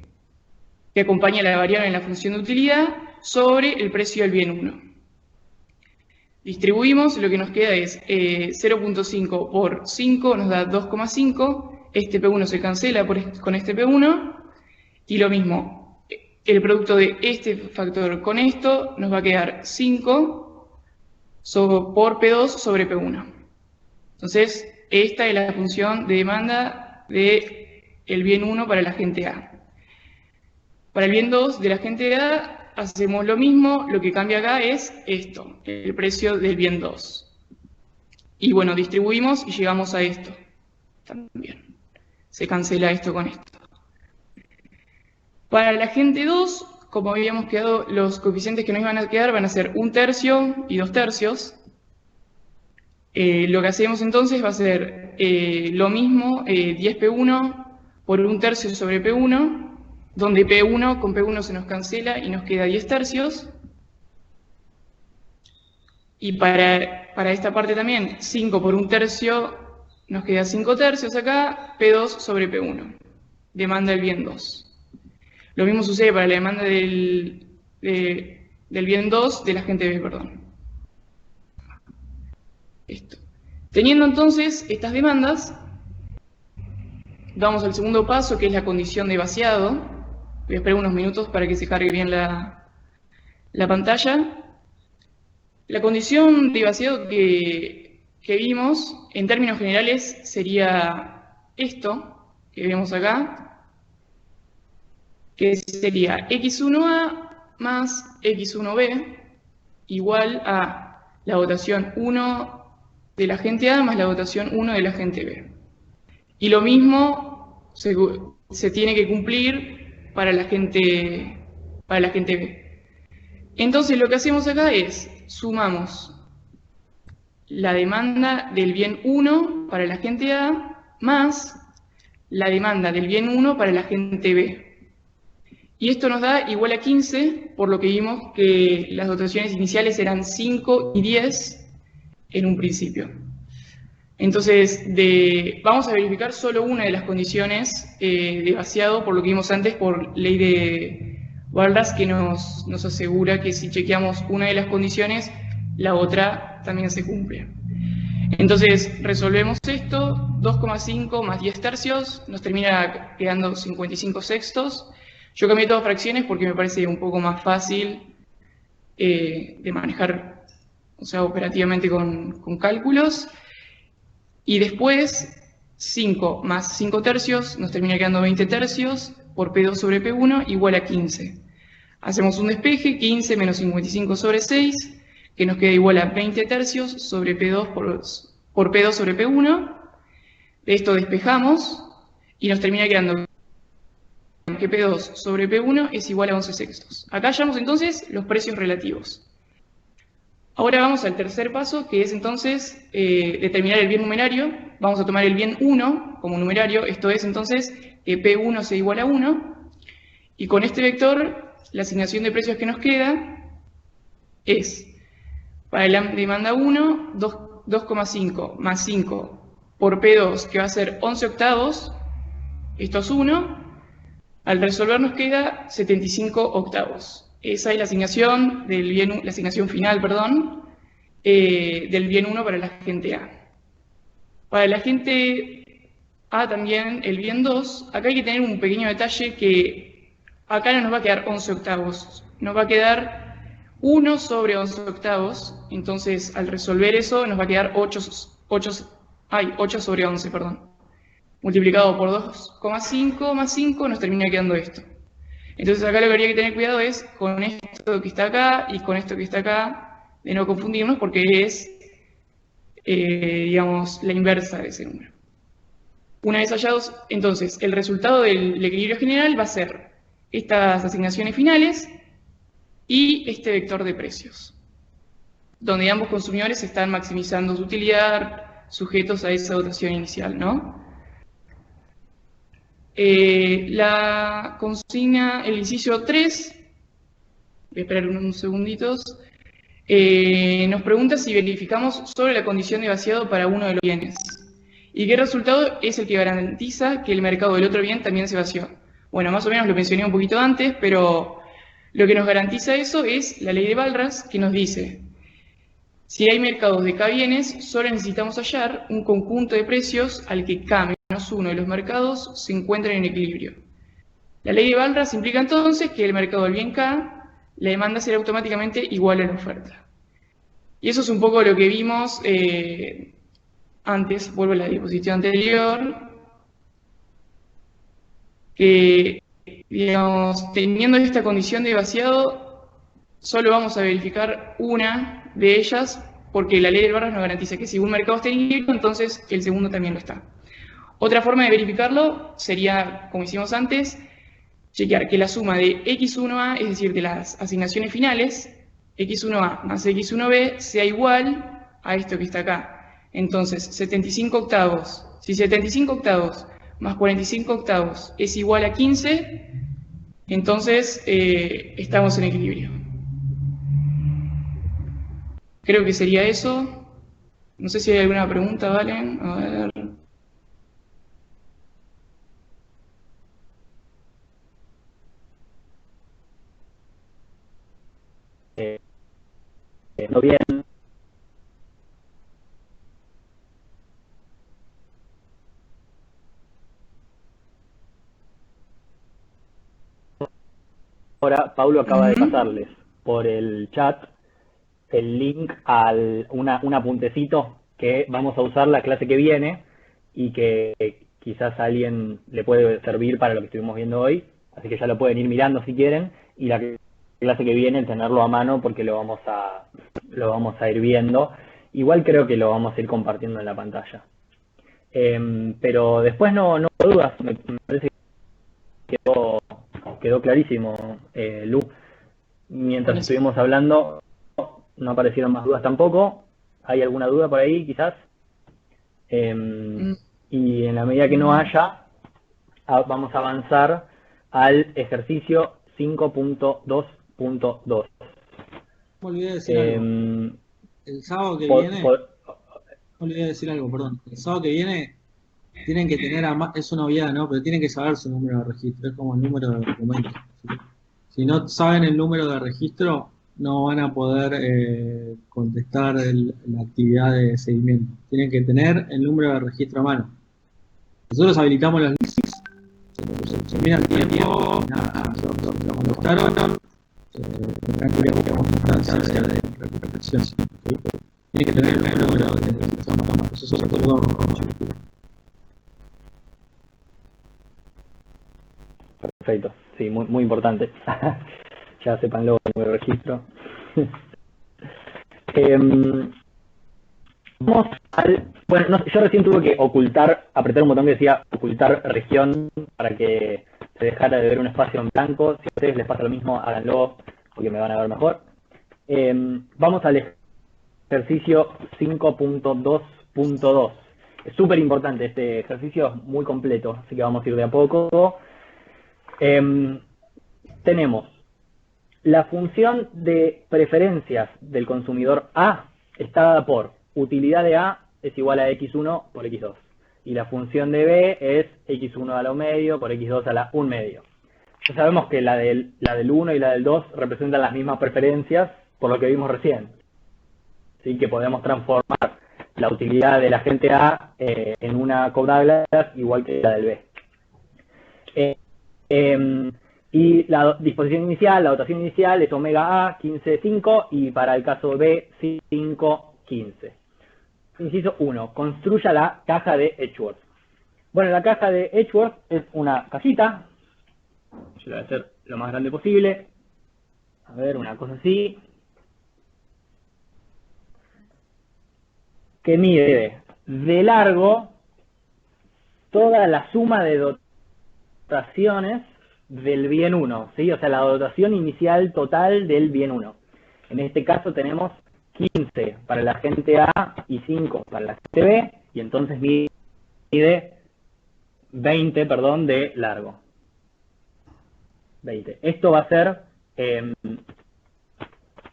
acompaña la variable en la función de utilidad, sobre el precio del bien 1. Distribuimos, lo que nos queda es 0,5 por 5 nos da 2,5, este P1 se cancela con este P1, y lo mismo, el producto de este factor con esto nos va a quedar 5 por P2 sobre P1. Entonces, esta es la función de demanda del bien 1 para el agente A. Para el bien 2 del agente A hacemos lo mismo, lo que cambia acá es esto, el precio del bien 2. Y bueno, distribuimos y llegamos a esto también. Se cancela esto con esto. Para el agente 2, como habíamos quedado, los coeficientes que nos iban a quedar van a ser 1/3 y 2/3. Lo que hacemos entonces va a ser lo mismo, 10P1 por 1/3 sobre P1, donde P1 con P1 se nos cancela y nos queda 10/3. Y para esta parte también, 5 por 1/3 nos queda 5/3 acá, P2 sobre P1. Demanda del bien 2. Lo mismo sucede para la demanda del bien 2 del agente B, perdón. Esto. Teniendo entonces estas demandas, vamos al segundo paso, que es la condición de vaciado. Voy a esperar unos minutos para que se cargue bien la pantalla. La condición de vaciado que vimos, en términos generales, sería esto que vemos acá, que sería X1A más X1B igual a la dotación 1 del agente A más la dotación 1 del agente B. Y lo mismo se tiene que cumplir para el agente B. Entonces lo que hacemos acá es sumamos la demanda del bien 1 para el agente A más la demanda del bien 1 para el agente B. Y esto nos da igual a 15, por lo que vimos que las dotaciones iniciales eran 5 y 10 en un principio. Entonces, vamos a verificar solo una de las condiciones de vaciado, por lo que vimos antes, por ley de Wallace, que nos asegura que si chequeamos una de las condiciones, la otra también se cumple. Entonces, resolvemos esto, 2,5 más 10/3, nos termina quedando 55/6. Yo cambié todas fracciones porque me parece un poco más fácil de manejar o sea, operativamente con cálculos. Y después, 5 más 5 tercios, nos termina quedando 20 tercios por P2 sobre P1 igual a 15. Hacemos un despeje, 15 menos 55 sobre 6, que nos queda igual a 20 tercios sobre P2 por P2 sobre P1. De esto despejamos y nos termina quedando que P2 sobre P1 es igual a 11 sextos. Acá hallamos entonces los precios relativos. Ahora vamos al tercer paso, que es entonces determinar el bien numerario. Vamos a tomar el bien 1 como numerario, esto es entonces que P1 sea igual a 1. Y con este vector, la asignación de precios que nos queda es, para la demanda 1, 2,5 más 5 por P2, que va a ser 11 octavos, esto es 1. Al resolver nos queda 75 octavos. Esa es la asignación del bien, la asignación final, perdón, del bien 1 para la gente A. Para la gente A también, el bien 2, acá hay que tener un pequeño detalle que acá no nos va a quedar 11 octavos, nos va a quedar 1 sobre 11 octavos, entonces al resolver eso nos va a quedar 8 sobre 11, perdón. Multiplicado por 2,5 más 5 nos termina quedando esto. Entonces acá lo que habría que tener cuidado es con esto que está acá y con esto que está acá, de no confundirnos porque es, digamos, la inversa de ese número. Una vez hallados, entonces, el resultado del equilibrio general va a ser estas asignaciones finales y este vector de precios, donde ambos consumidores están maximizando su utilidad sujetos a esa dotación inicial, ¿no? La consigna, el inciso 3, voy a esperar unos segunditos, nos pregunta si verificamos sobre la condición de vaciado para uno de los bienes y qué resultado es el que garantiza que el mercado del otro bien también se vació. Bueno, más o menos lo mencioné un poquito antes, pero lo que nos garantiza eso es la ley de Walras, que nos dice: si hay mercados de K bienes, solo necesitamos hallar un conjunto de precios al que K menos uno de los mercados se encuentren en equilibrio. La ley de Walras implica entonces que el mercado del bien K, la demanda será automáticamente igual a la oferta. Y eso es un poco lo que vimos antes, vuelvo a la diapositiva anterior, que, digamos, teniendo esta condición de vaciado, solo vamos a verificar una de ellas, porque la ley de Walras nos garantiza que si un mercado está en equilibrio, entonces el segundo también lo está. Otra forma de verificarlo sería, como hicimos antes, chequear que la suma de x1a, es decir, de las asignaciones finales, x1a más x1b, sea igual a esto que está acá. Entonces, 75 octavos. Si 75 octavos más 45 octavos es igual a 15, entonces estamos en equilibrio. Creo que sería eso. No sé si hay alguna pregunta, Valen. A ver. No bien. Ahora, Paulo acaba de pasarles por el chat el link a un apuntecito que vamos a usar la clase que viene y que quizás a alguien le puede servir para lo que estuvimos viendo hoy. Así que ya lo pueden ir mirando si quieren. Y la clase que viene, tenerlo a mano porque lo vamos a ir viendo. Igual creo que lo vamos a ir compartiendo en la pantalla. Pero después no dudas, me parece que quedó clarísimo, Lu. Mientras estuvimos hablando, no aparecieron más dudas tampoco. ¿Hay alguna duda por ahí, quizás? Y en la medida que no haya, vamos a avanzar al ejercicio 5.2.2. Me olvidé de decir algo. El sábado que viene... Me olvidé de decir algo, perdón. El sábado que viene tienen que tener, es una obviedad, ¿no? Pero tienen que saber su número de registro, es como el número de documento. Si no saben el número de registro, no van a poder contestar la actividad de seguimiento. Tienen que tener el número de registro a mano. Nosotros habilitamos los links, se termina el tiempo, nada, lo contestaron, tendrán que ver con instancia de recuperación. tiene que tener el número de procesos autónomos. Perfecto, sí, muy importante. Ya sépanlo en el registro. Vamos bueno, no, yo recién tuve que apretar un botón que decía ocultar región para que se dejara de ver un espacio en blanco. Si a ustedes les pasa lo mismo, háganlo porque me van a ver mejor. Vamos al ejercicio 5.2.2. Es súper importante este ejercicio, es muy completo, así que vamos a ir de a poco. Tenemos la función de preferencias del consumidor A está dada por utilidad de A es igual a x1 por x2. Y la función de B es x1 a la 1 medio por x2 a la 1 medio. Ya sabemos que la del 1 y la del 2 representan las mismas preferencias por lo que vimos recién. Así que podemos transformar la utilidad del agente A en una Coe-Douglas igual que la del B. Y la disposición inicial, la dotación inicial es omega A 15,5 y para el caso B 5,15. Inciso 1. Construya la caja de Edgeworth. Bueno, la caja de Edgeworth es una cajita. Yo la voy a hacer lo más grande posible. A ver, una cosa así. Que mide de largo toda la suma de dotaciones del bien 1, ¿sí? O sea, la dotación inicial total del bien 1. En este caso tenemos 15 para el agente A y 5 para el agente B, y entonces mide 20, perdón, de largo. 20. Esto va a ser,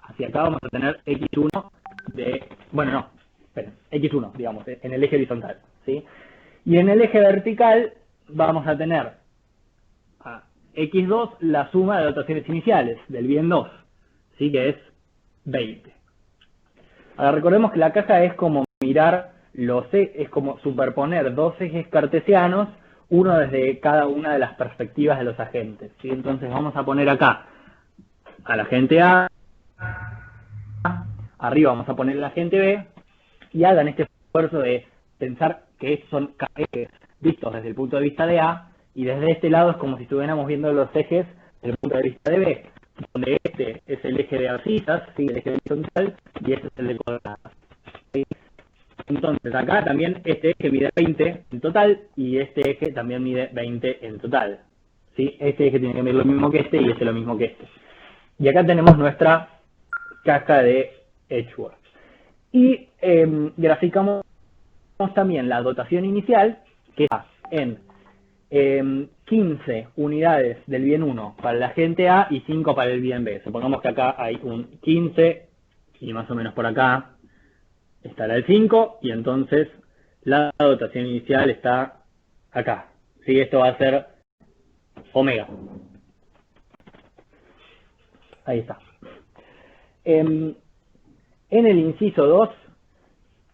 hacia acá vamos a tener x1 de, bueno, no, esperen, x1, digamos, en el eje horizontal, ¿sí? Y en el eje vertical vamos a tener a x2 la suma de dotaciones iniciales del bien 2, ¿sí? Que es 20. Ahora recordemos que la caja es como mirar es como superponer dos ejes cartesianos, uno desde cada una de las perspectivas de los agentes, ¿sí? Entonces vamos a poner acá al agente A, arriba vamos a poner al agente B, y hagan este esfuerzo de pensar que estos son ejes vistos desde el punto de vista de A, y desde este lado es como si estuviéramos viendo los ejes desde el punto de vista de B, donde este es el eje de abscisas, ¿sí? El eje horizontal, y este es el de coordenadas, ¿sí? Entonces acá también este eje mide 20 en total, y este eje también mide 20 en total, ¿sí? Este eje tiene que medir lo mismo que este, y este lo mismo que este. Y acá tenemos nuestra caja de Edgeworth. Y graficamos también la dotación inicial, que está en 15 unidades del bien 1 para el agente A y 5 para el bien B. Supongamos que acá hay un 15 y más o menos por acá estará el 5, y entonces la dotación inicial está acá. ¿Sí? Esto va a ser omega. Ahí está. En el inciso 2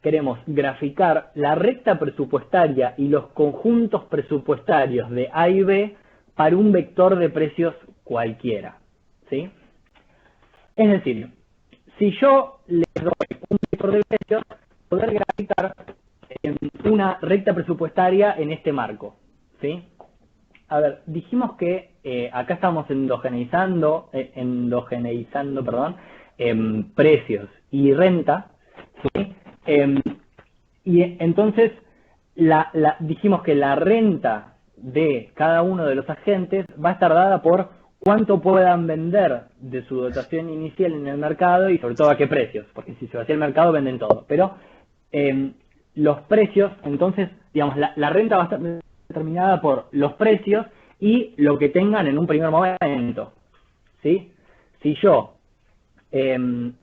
queremos graficar la recta presupuestaria y los conjuntos presupuestarios de A y B para un vector de precios cualquiera, ¿sí? Es decir, si yo les doy un vector de precios, poder graficar una recta presupuestaria en este marco, ¿sí? A ver, dijimos que acá estamos endogeneizando, precios y renta, ¿sí? Y entonces dijimos que la renta de cada uno de los agentes va a estar dada por cuánto puedan vender de su dotación inicial en el mercado y sobre todo a qué precios, porque si se vacía el mercado venden todo. Pero los precios, entonces, digamos, la renta va a estar determinada por los precios y lo que tengan en un primer momento, ¿sí? Si yo,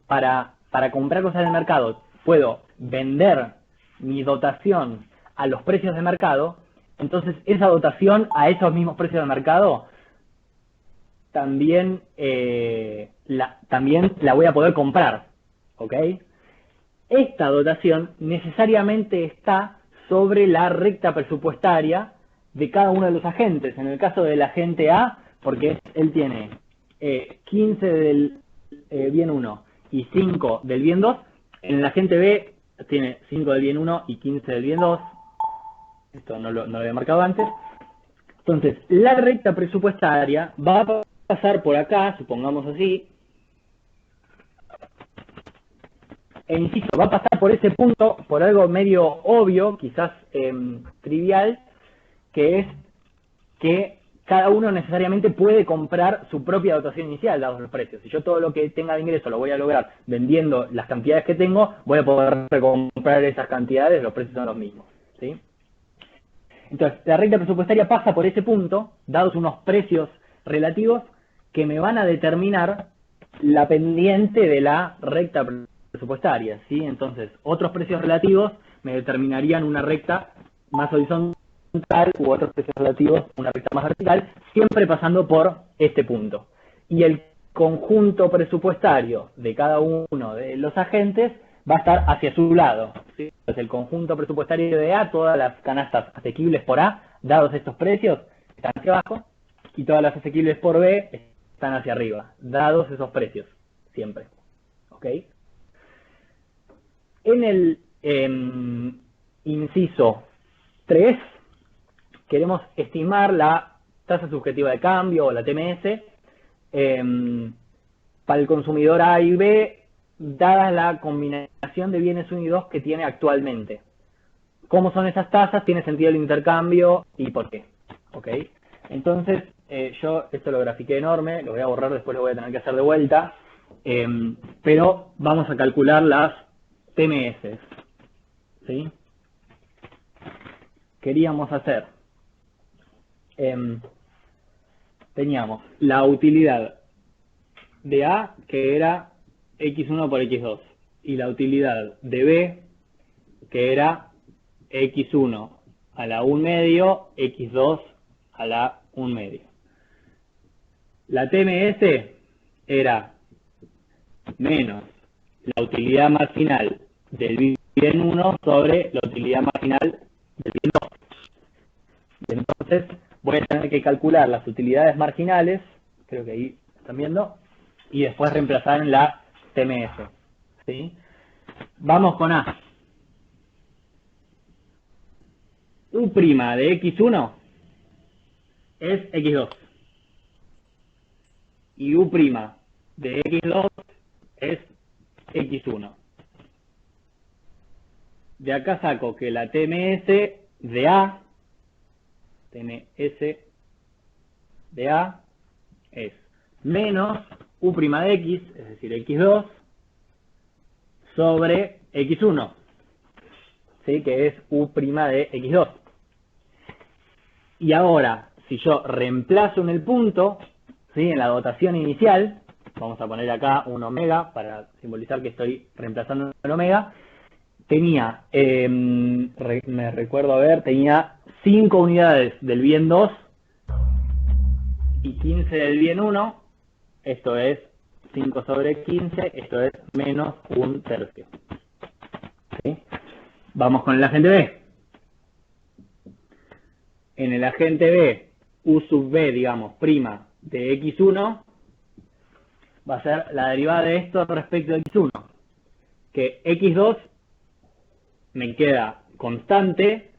para comprar cosas en el mercado, puedo vender mi dotación a los precios de mercado, entonces esa dotación a esos mismos precios de mercado también la voy a poder comprar, ¿ok? Esta dotación necesariamente está sobre la recta presupuestaria de cada uno de los agentes. En el caso del agente A, porque él tiene 15 del bien 1 y 5 del bien 2, En la gente B tiene 5 del bien 1 y 15 del bien 2. Esto no lo había marcado antes. Entonces, la recta presupuestaria va a pasar por acá, supongamos así. E insisto, va a pasar por ese punto, por algo medio obvio, quizás trivial, que es que cada uno necesariamente puede comprar su propia dotación inicial, dados los precios. Si yo todo lo que tenga de ingreso lo voy a lograr vendiendo las cantidades que tengo, voy a poder recomprar esas cantidades, los precios son los mismos, ¿sí? Entonces, la recta presupuestaria pasa por ese punto, dados unos precios relativos que me van a determinar la pendiente de la recta presupuestaria, ¿sí? Entonces, otros precios relativos me determinarían una recta más horizontal u otros precios relativos una recta más vertical, siempre pasando por este punto. Y el conjunto presupuestario de cada uno de los agentes va a estar hacia su lado, ¿sí? Entonces, el conjunto presupuestario de A, todas las canastas asequibles por A, dados estos precios, están hacia abajo, y todas las asequibles por B están hacia arriba, dados esos precios, siempre. ¿Ok? En el inciso 3, queremos estimar la tasa subjetiva de cambio, o la TMS, para el consumidor A y B, dada la combinación de bienes 1 y 2 que tiene actualmente. ¿Cómo son esas tasas? ¿Tiene sentido el intercambio? ¿Y por qué? ¿Ok? Entonces, yo esto lo grafiqué enorme, lo voy a borrar, después lo voy a tener que hacer de vuelta, pero vamos a calcular las TMS, ¿sí? Queríamos hacer, teníamos la utilidad de A, que era X1 por X2, y la utilidad de B, que era X1 a la 1 medio, X2 a la 1 medio. La TMS era menos la utilidad marginal del bien 1 sobre la utilidad marginal del bien 2. Entonces voy a tener que calcular las utilidades marginales, creo que ahí están viendo, y después reemplazar en la TMS, ¿sí? Vamos con A. U' de X1 es X2. Y U' de X2 es X1. De acá saco que la TMS de A, TMS de A es menos U' de X, es decir, X2, sobre X1, ¿sí? Que es U' de X2. Y ahora, si yo reemplazo en el punto, ¿sí? En la dotación inicial, vamos a poner acá un omega para simbolizar que estoy reemplazando el omega, tenía, me recuerdo tenía 5 unidades del bien 2 y 15 del bien 1, esto es 5 sobre 15, esto es menos un tercio. ¿Sí? Vamos con el agente B. En el agente B, U sub B, digamos, prima de X1, va a ser la derivada de esto respecto de X1, que X2 me queda constante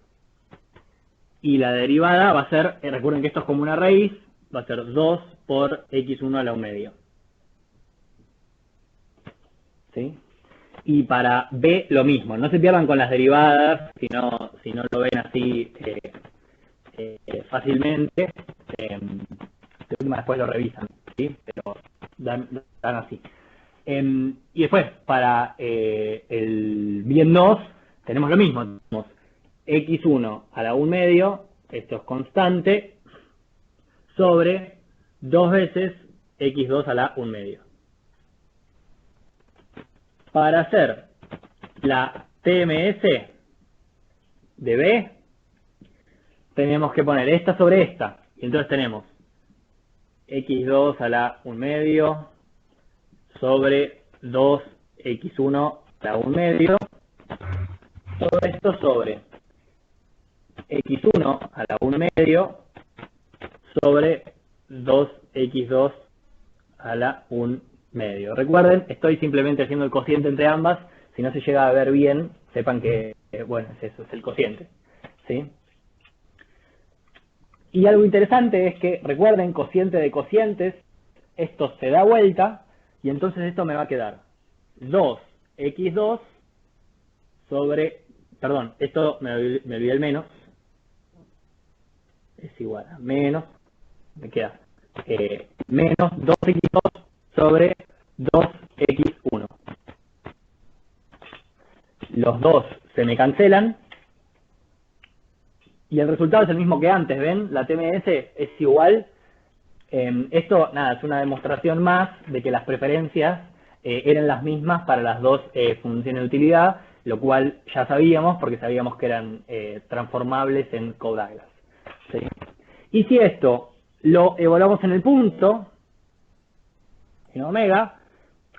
y la derivada va a ser, recuerden que esto es como una raíz, va a ser 2 por X1 a la 1 medio. ¿Sí? Y para B lo mismo, no se pierdan con las derivadas, si no lo ven así fácilmente, de última después lo revisan, ¿sí? Pero dan así. Y después, para el bien 2, tenemos lo mismo, tenemos X1 a la 1 medio, esto es constante, sobre 2 veces X2 a la 1 medio. Para hacer la TMS de B, tenemos que poner esta sobre esta. Y entonces tenemos X2 a la 1 medio sobre 2X1 a la 1 medio. Todo esto sobre X1 a la 1 medio sobre 2X2 a la 1 medio. Recuerden, estoy simplemente haciendo el cociente entre ambas, Si no se llega a ver bien, sepan que, bueno, es eso, es el cociente, ¿sí? Y algo interesante es que, recuerden, cociente de cocientes, esto se da vuelta, y entonces esto me va a quedar 2x2 sobre, perdón, esto me olvidé el menos, es igual a menos, me queda menos 2x2 sobre 2x1. Los dos se me cancelan, y el resultado es el mismo que antes, ¿ven? La TMS es igual. Esto, nada, es una demostración más de que las preferencias eran las mismas para las dos funciones de utilidad, lo cual ya sabíamos, porque sabíamos que eran transformables en Coe-Douglas, ¿sí? Y si esto lo evaluamos en el punto, en omega,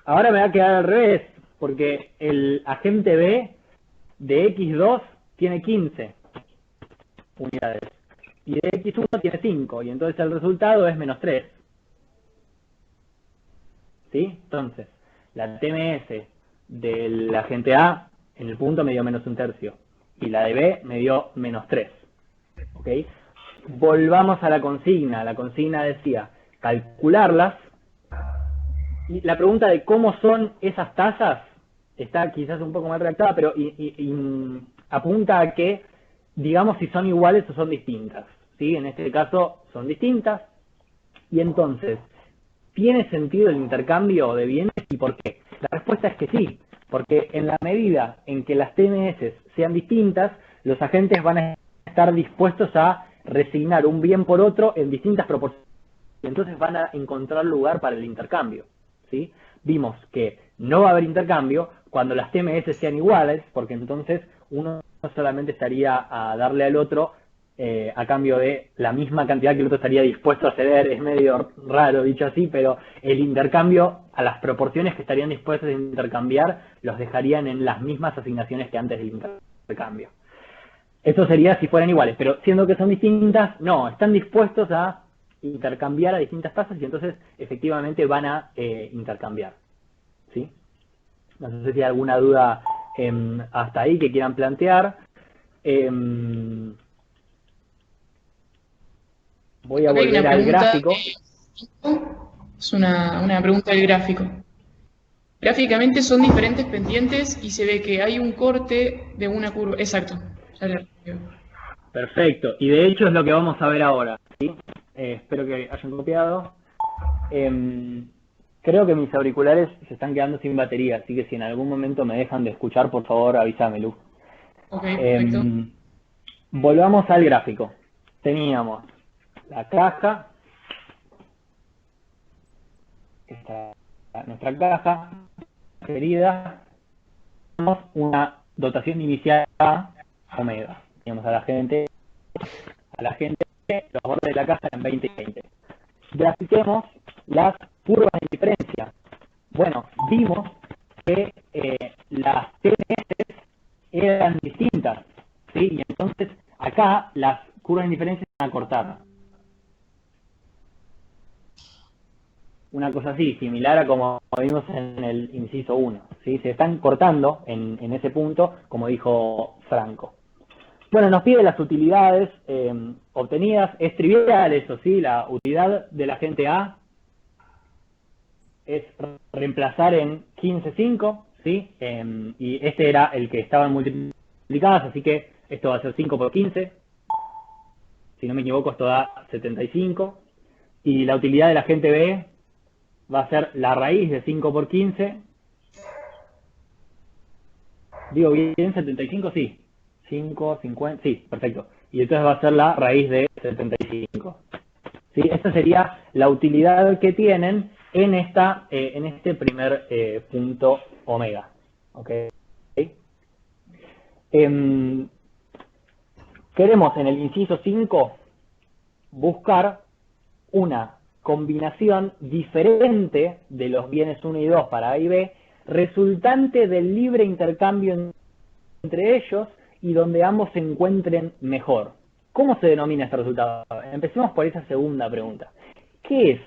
ahora me va a quedar al revés, porque el agente B de X2 tiene 15 unidades, y de X1 tiene 5, y entonces el resultado es menos 3. ¿Sí? Entonces, la TMS del agente A en el punto me dio menos 1/3, y la de B me dio menos 3. ¿Ok? Volvamos a la consigna. La consigna decía calcularlas, y la pregunta de cómo son esas tasas está quizás un poco mal redactada, pero apunta a que digamos si son iguales o son distintas, ¿sí? En este caso son distintas, y entonces, ¿tiene sentido el intercambio de bienes y por qué? La respuesta es que sí, porque en la medida en que las TMS sean distintas, los agentes van a estar dispuestos a resignar un bien por otro en distintas proporciones, y entonces van a encontrar lugar para el intercambio, ¿sí? Vimos que no va a haber intercambio cuando las TMS sean iguales, porque entonces uno solamente estaría a darle al otro a cambio de la misma cantidad que el otro estaría dispuesto a ceder. Es medio raro dicho así, pero el intercambio a las proporciones que estarían dispuestos a intercambiar los dejarían en las mismas asignaciones que antes del intercambio. Eso sería si fueran iguales, pero siendo que son distintas, no, están dispuestos a intercambiar a distintas tasas y entonces efectivamente van a intercambiar, ¿sí? No sé si hay alguna duda hasta ahí que quieran plantear. Voy a volver al gráfico. Es una pregunta del gráfico. Gráficamente son diferentes pendientes y se ve que hay un corte de una curva. Exacto. Ya le respondió. Perfecto. Y de hecho es lo que vamos a ver ahora, ¿sí? Espero que hayan copiado. Creo que mis auriculares se están quedando sin batería, así que si en algún momento me dejan de escuchar, por favor avísame, Lu. Ok, perfecto. Volvamos al gráfico. Teníamos la caja, esta es nuestra caja querida, tenemos una dotación inicial a omega. Teníamos a la gente, los bordes de la caja eran 20 y 20. Grafiquemos las curvas de diferencia. Bueno, vimos que las TMS eran distintas, ¿sí? Y entonces acá las curvas de diferencia se van a cortar. Una cosa así, similar a como vimos en el inciso 1, ¿sí? Se están cortando en ese punto, como dijo Franco. Bueno, nos pide las utilidades obtenidas. Es trivial eso, ¿sí? La utilidad del agente A es reemplazar en 15,5, ¿sí? Y este era el que estaban multiplicadas, así que esto va a ser 5 por 15. Si no me equivoco, esto da 75. Y la utilidad del agente B va a ser la raíz de 5 por 15. ¿Digo bien 75? Sí. 5, 50, sí, perfecto. Y entonces va a ser la raíz de 75. ¿Sí? Esta sería la utilidad que tienen en este primer punto omega. ¿Ok? Queremos en el inciso 5 buscar una combinación diferente de los bienes 1 y 2 para A y B, resultante del libre intercambio entre ellos y donde ambos se encuentren mejor. ¿Cómo se denomina este resultado? Empecemos por esa segunda pregunta. ¿Qué es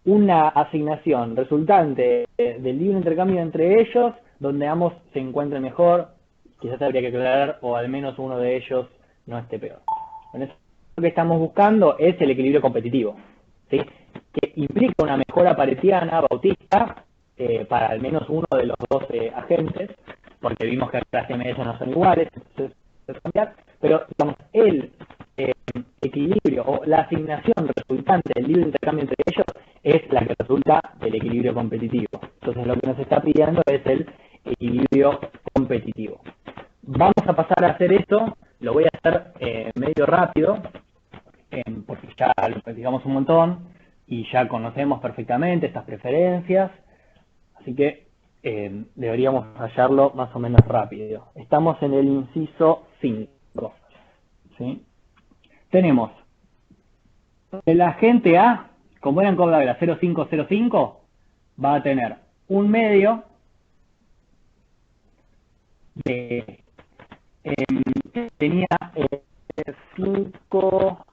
una asignación resultante del libre intercambio entre ellos donde ambos se encuentren mejor, quizás habría que aclarar, o al menos uno de ellos no esté peor. Con eso, lo que estamos buscando es el equilibrio competitivo, ¿sí? Que implica una mejora paretiana, bautista, para al menos uno de los dos agentes, porque vimos que las CMS no son iguales, entonces es cambiar, pero digamos, el equilibrio o la asignación resultante del libre intercambio entre ellos es la que resulta del equilibrio competitivo. Entonces lo que nos está pidiendo es el equilibrio competitivo. Vamos a pasar a hacer esto, lo voy a hacer medio rápido, porque ya lo practicamos un montón y ya conocemos perfectamente estas preferencias, así que deberíamos hallarlo más o menos rápido. Estamos en el inciso 5, ¿sí? Tenemos el agente A, como era en Código 0505, va a tener un medio de tenía 5,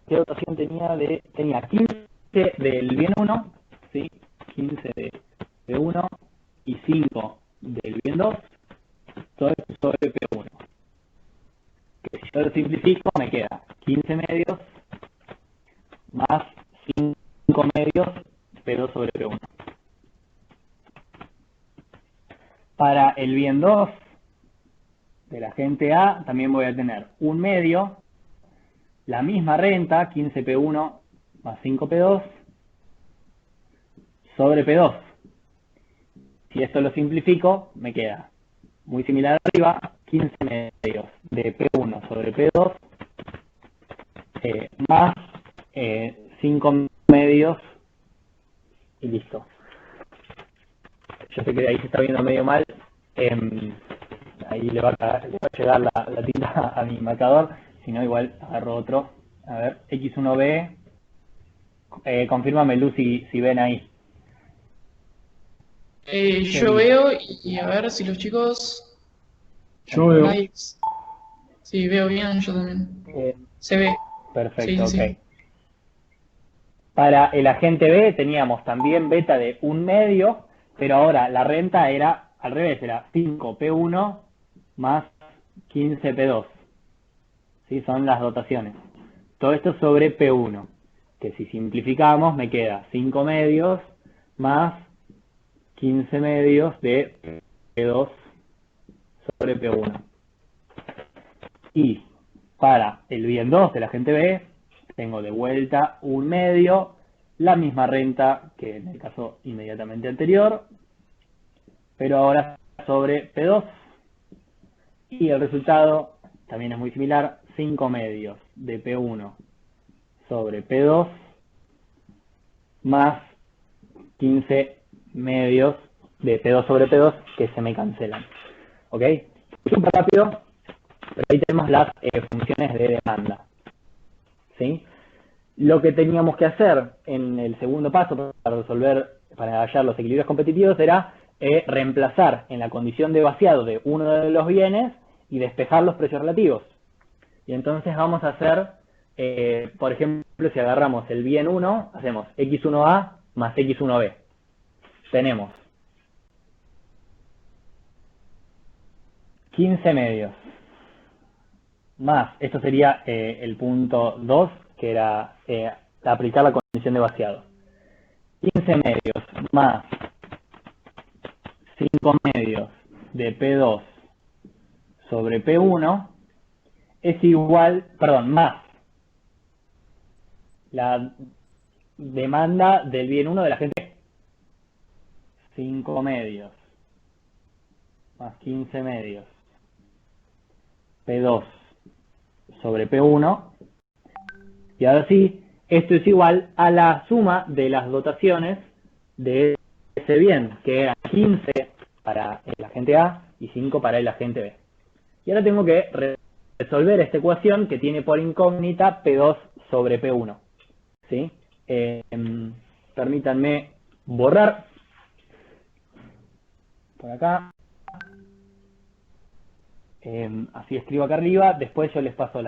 ¿qué dotación tenía? Tenía 15 del bien 1, ¿sí? 15 de 1 y 5 del bien 2, todo esto sobre P1. Que si yo lo simplifico, me queda 15 medios más 5 medios P2 sobre P1. Para el bien 2 del agente A también voy a tener un medio, la misma renta, 15P1 más 5P2 sobre P2. Si esto lo simplifico, me queda muy similar arriba, 15 medios de P1 sobre P2 más 5 medios y listo. Yo sé que ahí se está viendo medio mal, ahí le va a llegar la tinta a mi marcador, si no igual agarro otro. A ver, X1B, confírmame Luz si ven ahí. Yo veo y a ver si los chicos... Yo veo. Likes. Sí, veo bien, yo también. Se ve. Perfecto, Sí, ok. sí. Para el agente B teníamos también beta de un medio, pero ahora la renta era al revés, era 5P1 más 15P2. ¿Sí? Son las dotaciones. Todo esto sobre P1, que si simplificamos me queda 5 medios más 15 medios de P2 sobre P1. Y para el bien 2 del agente B, tengo de vuelta un medio, la misma renta que en el caso inmediatamente anterior, pero ahora sobre P2. Y el resultado también es muy similar, 5 medios de P1 sobre P2 más 15 medios de P2 sobre P2 que se me cancelan. ¿Ok? Súper rápido, pero ahí tenemos las funciones de demanda. ¿Sí? Lo que teníamos que hacer en el segundo paso para hallar los equilibrios competitivos era reemplazar en la condición de vaciado de uno de los bienes y despejar los precios relativos. Y entonces vamos a hacer, por ejemplo, si agarramos el bien 1, hacemos X1A más X1B. Tenemos 15 medios más, esto sería el punto 2, que era aplicar la condición de vaciado. 15 medios más 5 medios de P2 sobre P1 es igual, perdón, más la demanda del bien 1 de la gente. 5 medios más 15 medios P2 sobre P1. Y ahora sí, esto es igual a la suma de las dotaciones de ese bien, que eran 15 para el agente A y 5 para el agente B. Y ahora tengo que resolver esta ecuación que tiene por incógnita P2 sobre P1. ¿Sí? Permítanme borrar por acá. Así escribo acá arriba. Después yo les paso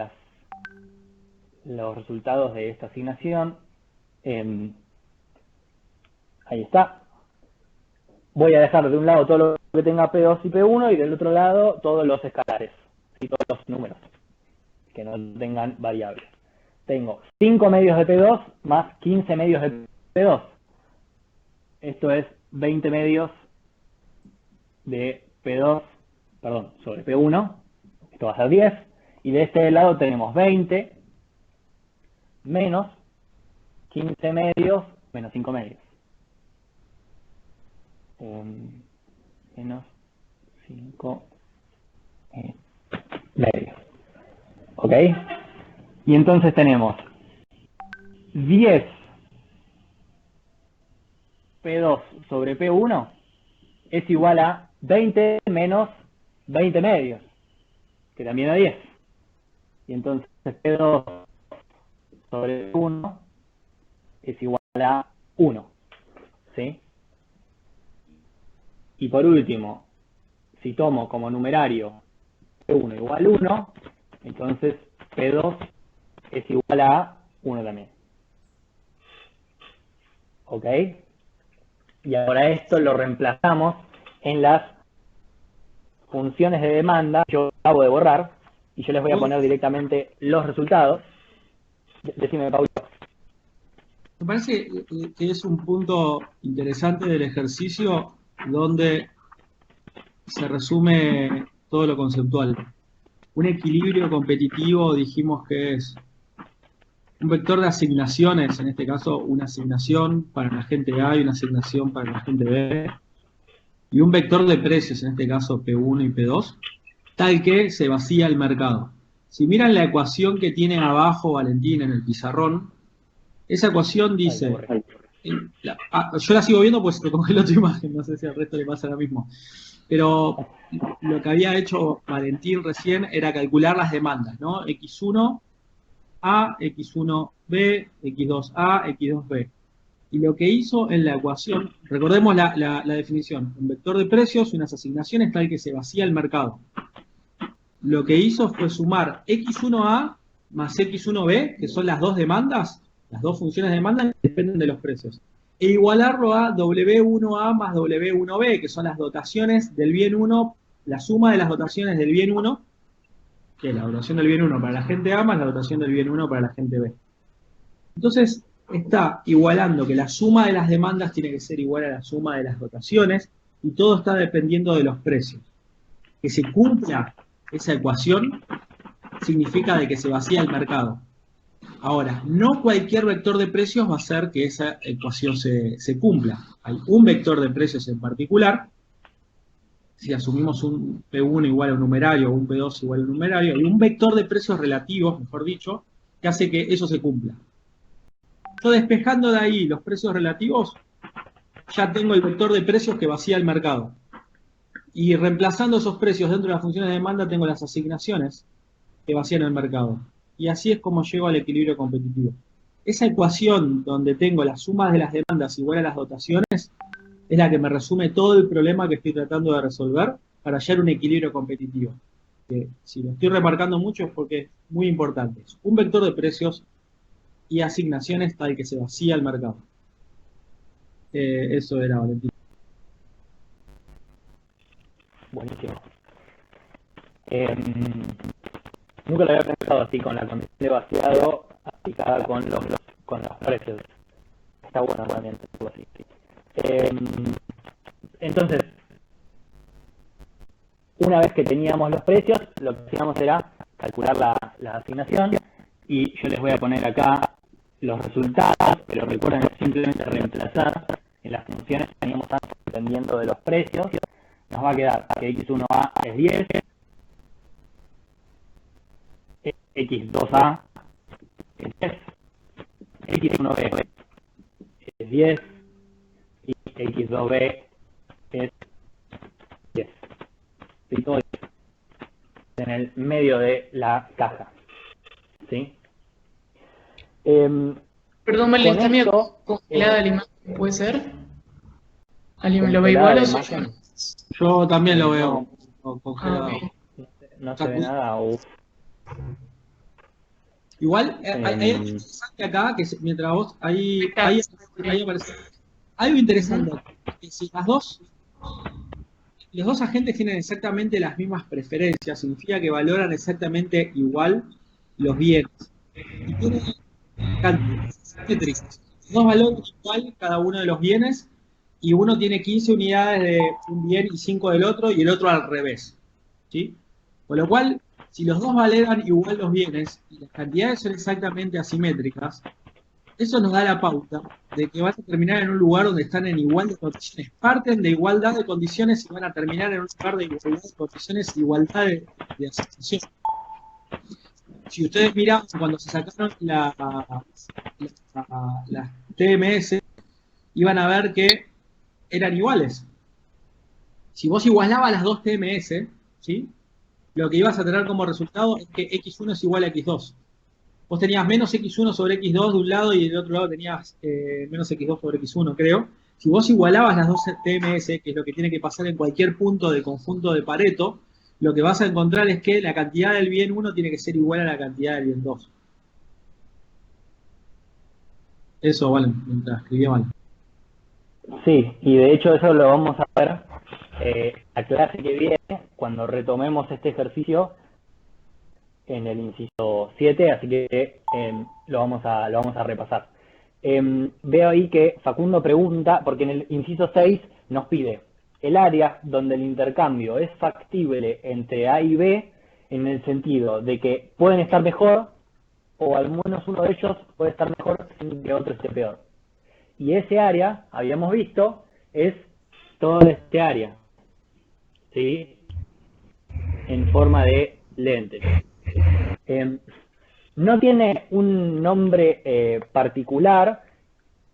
los resultados de esta asignación. Ahí está. voy a dejar de un lado todo lo que tenga P2 y P1 y del otro lado todos los escalares y todos los números que no tengan variables. Tengo 5 medios de P2 más 15 medios de P2. Esto es 20 medios de P2, perdón, sobre P1. Esto va a ser 10. Y de este lado tenemos 20 menos 15 medios menos 5 medios. Menos 5 medios. ¿Ok? Y entonces tenemos 10 P2 sobre P1 es igual a 20 menos 20 medios, que también da 10. Y entonces P2 sobre P1 es igual a 1. ¿Sí? Y por último, si tomo como numerario P1 igual 1, entonces P2 es igual a 1 también. ¿Ok? Y ahora esto lo reemplazamos en las funciones de demanda que yo acabo de borrar, y yo les voy a poner directamente los resultados. Decime, Paulo. Me parece que es un punto interesante del ejercicio donde se resume todo lo conceptual. Un equilibrio competitivo dijimos que es un vector de asignaciones, en este caso una asignación para la gente A y una asignación para la gente B, y un vector de precios, en este caso P1 y P2, tal que se vacía el mercado. Si miran la ecuación que tiene abajo Valentín en el pizarrón, esa ecuación dice... yo la sigo viendo pues se congeló tu imagen, no sé si al resto le pasa lo mismo. Pero lo que había hecho Valentín recién era calcular las demandas, ¿no? X1A, X1B, X2A, X2B. Y lo que hizo en la ecuación, recordemos la definición, un vector de precios y unas asignaciones tal que se vacía el mercado. Lo que hizo fue sumar X1A más X1B, que son las dos demandas, las dos funciones de demanda que dependen de los precios, e igualarlo a W1A más W1B, que son las dotaciones del bien 1, la suma de las dotaciones del bien 1, que es la dotación del bien 1 para la gente A más la dotación del bien 1 para la gente B. Entonces, está igualando que la suma de las demandas tiene que ser igual a la suma de las dotaciones, y todo está dependiendo de los precios. Que se cumpla esa ecuación significa de que se vacía el mercado. Ahora, no cualquier vector de precios va a hacer que esa ecuación se cumpla. Hay un vector de precios en particular. Si asumimos un P1 igual a un numerario o un P2 igual a un numerario, hay un vector de precios relativos, mejor dicho, que hace que eso se cumpla. Yo despejando de ahí los precios relativos, ya tengo el vector de precios que vacía el mercado. Y reemplazando esos precios dentro de las funciones de demanda, tengo las asignaciones que vacían el mercado. Y así es como llego al equilibrio competitivo. Esa ecuación donde tengo las sumas de las demandas igual a las dotaciones es la que me resume todo el problema que estoy tratando de resolver para hallar un equilibrio competitivo. Que, si lo estoy remarcando mucho es porque es muy importante. Es un vector de precios y asignaciones tal que se vacía el mercado. Eso era, Valentín. Buenísimo. Nunca lo había pensado así, con la condición de vaciado aplicada con los precios. Está bueno también, así. Entonces, una vez que teníamos los precios, lo que hacíamos era calcular la asignación, y yo les voy a poner acá los resultados, pero recuerden simplemente reemplazar en las funciones que teníamos antes dependiendo de los precios. Nos va a quedar que X1A es 10, X2A es 10, X1B es 10 y X2B es 10. Y todo esto en el medio de la caja. ¿Sí? Perdón, Vale, está medio congelada la imagen, ¿puede ser? ¿Alguien lo ve igual o soy yo? Yo también lo veo congelado. Okay. No se ve nada. Igual, hay algo interesante acá, que mientras vos ahí aparece algo interesante, que si las dos Los dos agentes tienen exactamente las mismas preferencias, significa que valoran exactamente igual los bienes. Y tienen cantidades simétricas. Los dos valoran igual cada uno de los bienes y uno tiene 15 unidades de un bien y 5 del otro y el otro al revés. ¿Sí? Con lo cual, si los dos valoran igual los bienes y las cantidades son exactamente asimétricas, eso nos da la pauta de que van a terminar en un lugar donde están en igual de condiciones. Parten de igualdad de condiciones y van a terminar en un lugar de igualdad de condiciones, igualdad de asociación. Si ustedes miran, cuando se sacaron las TMS, iban a ver que eran iguales. Si vos igualabas las dos TMS, ¿sí? Lo que ibas a tener como resultado es que X1 es igual a X2. Vos tenías menos X1 sobre X2 de un lado y del otro lado tenías menos X2 sobre X1, creo. Si vos igualabas las dos TMS, que es lo que tiene que pasar en cualquier punto del conjunto de Pareto, lo que vas a encontrar es que la cantidad del bien 1 tiene que ser igual a la cantidad del bien 2. Eso, vale, mientras escribía mal. Sí, y de hecho eso lo vamos a ver la clase que viene, cuando retomemos este ejercicio en el inciso 7, así que lo vamos a repasar. Veo ahí que Facundo pregunta, porque en el inciso 6 nos pide el área donde el intercambio es factible entre A y B, en el sentido de que pueden estar mejor, o al menos uno de ellos puede estar mejor sin que otro esté peor. Y ese área, habíamos visto, es todo este área, ¿sí? En forma de lentes. No tiene un nombre particular,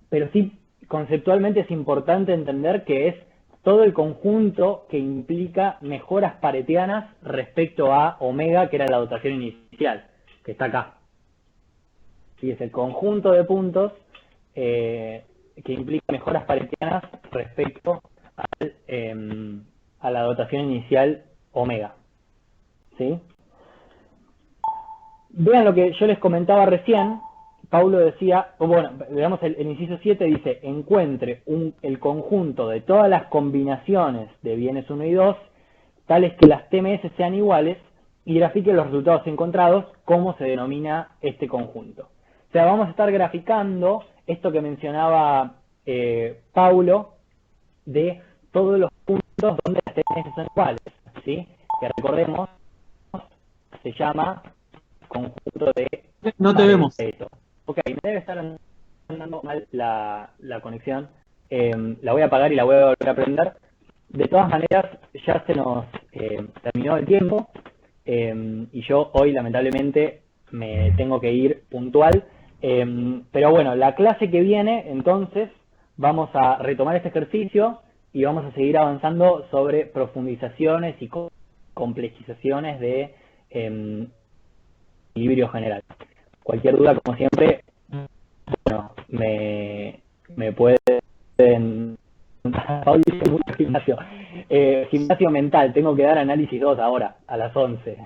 pero sí conceptualmente es importante entender que es todo el conjunto que implica mejoras paretianas respecto a omega, que era la dotación inicial, que está acá. Sí, es el conjunto de puntos que implica mejoras paretianas respecto a la dotación inicial omega. ¿Sí? Vean lo que yo les comentaba recién. Paulo decía, bueno, veamos el inciso 7, dice, encuentre el conjunto de todas las combinaciones de bienes 1 y 2, tales que las TMS sean iguales, y grafique los resultados encontrados, cómo se denomina este conjunto. O sea, vamos a estar graficando esto que mencionaba Paulo, de todos los puntos donde las TMS son iguales, ¿sí? Que recordemos, se llama conjunto de... No te vemos. Ok, me debe estar andando mal la conexión. La voy a apagar y la voy a volver a prender. De todas maneras, ya se nos terminó el tiempo y yo hoy lamentablemente me tengo que ir puntual. Pero bueno, la clase que viene, entonces, vamos a retomar este ejercicio y vamos a seguir avanzando sobre profundizaciones y complejizaciones de equilibrio general. Cualquier duda, como siempre, bueno, me pueden... Pablo dice mucho gimnasio. Gimnasio mental, tengo que dar análisis 2 ahora, a las 11.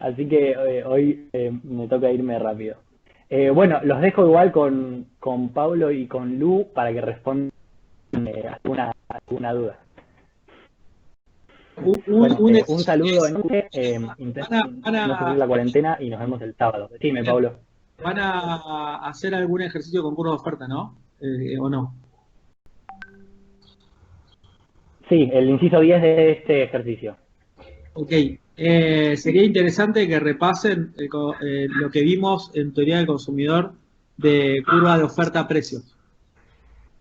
Así que hoy me toca irme rápido. Bueno, los dejo igual con Pablo y con Lu para que respondan alguna duda. Un saludo enorme, intenten no seguir la cuarentena y nos vemos el sábado. Dime, Pablo. Van a hacer algún ejercicio con curva de oferta, ¿no? ¿O no? Sí, el inciso 10 de este ejercicio. Ok. Sería interesante que repasen lo que vimos en teoría del consumidor de curva de oferta-precio.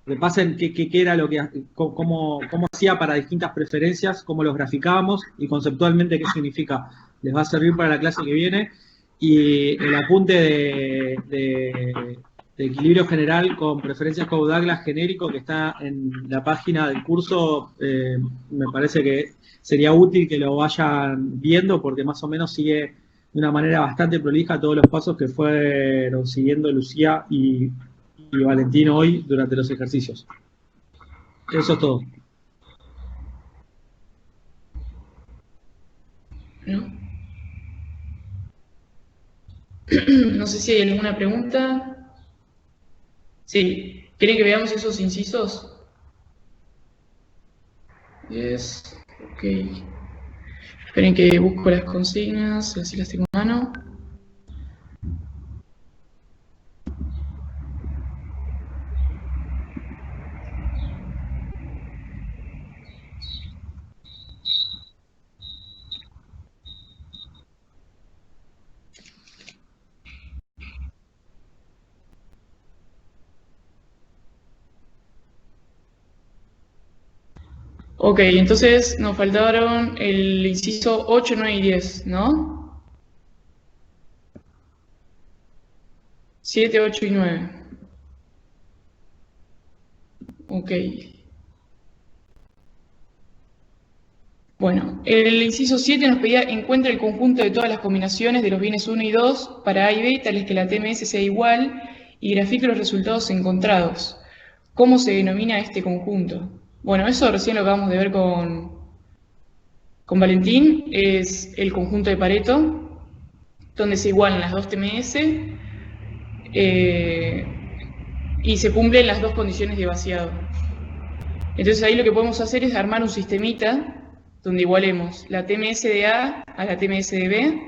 Repasen qué era lo que, cómo hacía para distintas preferencias, cómo los graficábamos y conceptualmente qué significa. Les va a servir para la clase que viene. Y el apunte de equilibrio general con preferencias Coe-Douglas genérico que está en la página del curso, me parece que sería útil que lo vayan viendo porque más o menos sigue de una manera bastante prolija todos los pasos que fueron siguiendo Lucía y Valentino hoy durante los ejercicios. Eso es todo. No sé si hay alguna pregunta. Sí, ¿quiere que veamos esos incisos? 10. Ok. Esperen que busco las consignas, así las tengo en mano. Ok, entonces nos faltaron el inciso 8, 9 y 10, ¿no? 7, 8 y 9. Ok. Bueno, el inciso 7 nos pedía encuentra el conjunto de todas las combinaciones de los bienes 1 y 2 para A y B, tales que la TMS sea igual, y grafique los resultados encontrados. ¿Cómo se denomina este conjunto? Bueno, eso recién lo acabamos de ver con Valentín, es el conjunto de Pareto, donde se igualan las dos TMS y se cumplen las dos condiciones de vaciado. Entonces ahí lo que podemos hacer es armar un sistemita donde igualemos la TMS de A a la TMS de B,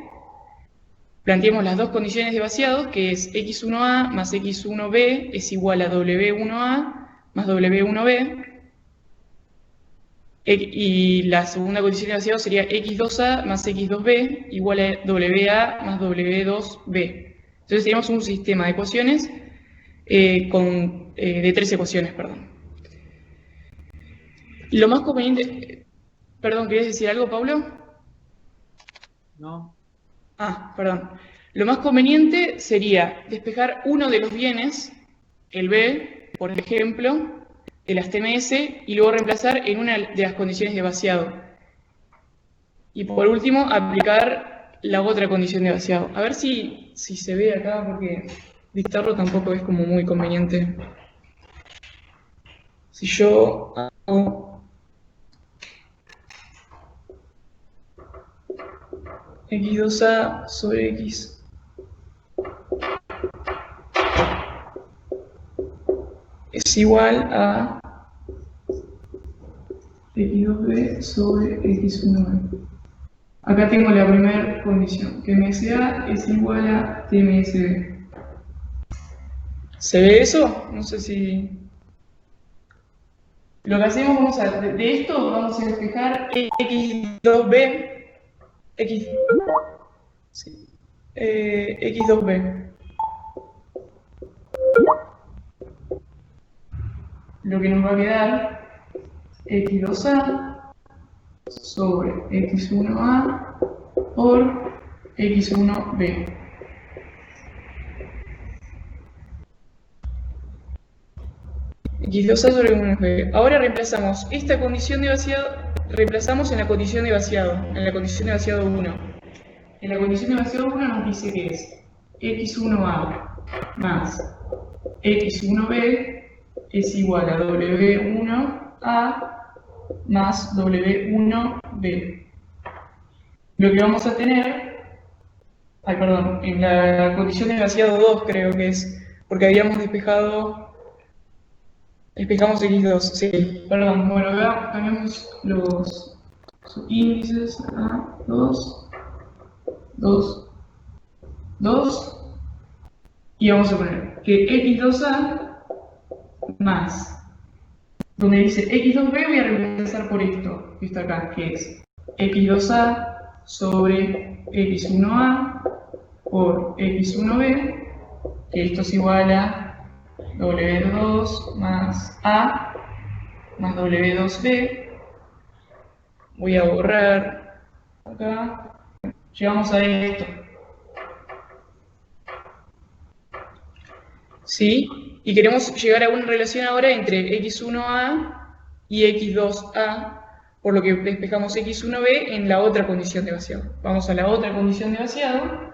planteemos las dos condiciones de vaciado, que es x1A más x1B es igual a W1A más W1B, y la segunda condición de vaciado sería x2A más x2B igual a WA más W2B. Entonces tenemos un sistema de ecuaciones de 3 ecuaciones, perdón. Lo más conveniente... Perdón, ¿querías decir algo, Pablo? ¿No? Perdón. Lo más conveniente sería despejar uno de los bienes, el B, por ejemplo, de las TMS, y luego reemplazar en una de las condiciones de vaciado. Y por último, aplicar la otra condición de vaciado. A ver si se ve acá, porque dictarlo tampoco es como muy conveniente. Si yo hago x2a sobre x es igual a x2b sobre x1b. Acá tengo la primera condición, que TMSA es igual a TMSB. ¿Se ve eso? No sé si... Lo que hacemos, vamos a, de esto vamos a despejar x2b, x2b. Lo que nos va a quedar x2a sobre x1a por x1b. x2a sobre x1b. Ahora reemplazamos esta condición de vaciado, reemplazamos en la condición de vaciado, en la condición de vaciado 1. En la condición de vaciado 1 nos dice que es x1a más x1b es igual a W1A más W1B. Lo que vamos a tener, en la condición de vaciado 2 creo que es, porque habíamos despejamos x2, sí, perdón, bueno, acá cambiamos los índices a 2, 2, 2, y vamos a poner que x2a más, donde dice x2b voy a reemplazar por esto que está acá, que es x2a sobre x1a por x1b, que esto es igual a W2 más A más W2B. Voy a borrar acá. Llegamos a esto. ¿Sí? Y queremos llegar a una relación ahora entre x1A y x2A, por lo que despejamos x1B en la otra condición de vaciado. Vamos a la otra condición de vaciado.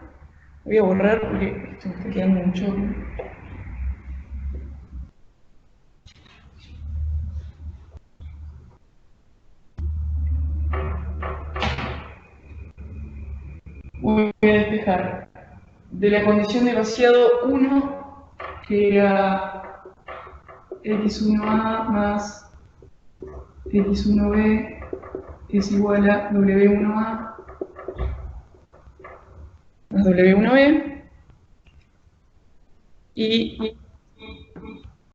Voy a borrar porque esto me está quedando mucho. Voy a despejar de la condición de vaciado 1, que era x1a más x1b es igual a w1a más w1b y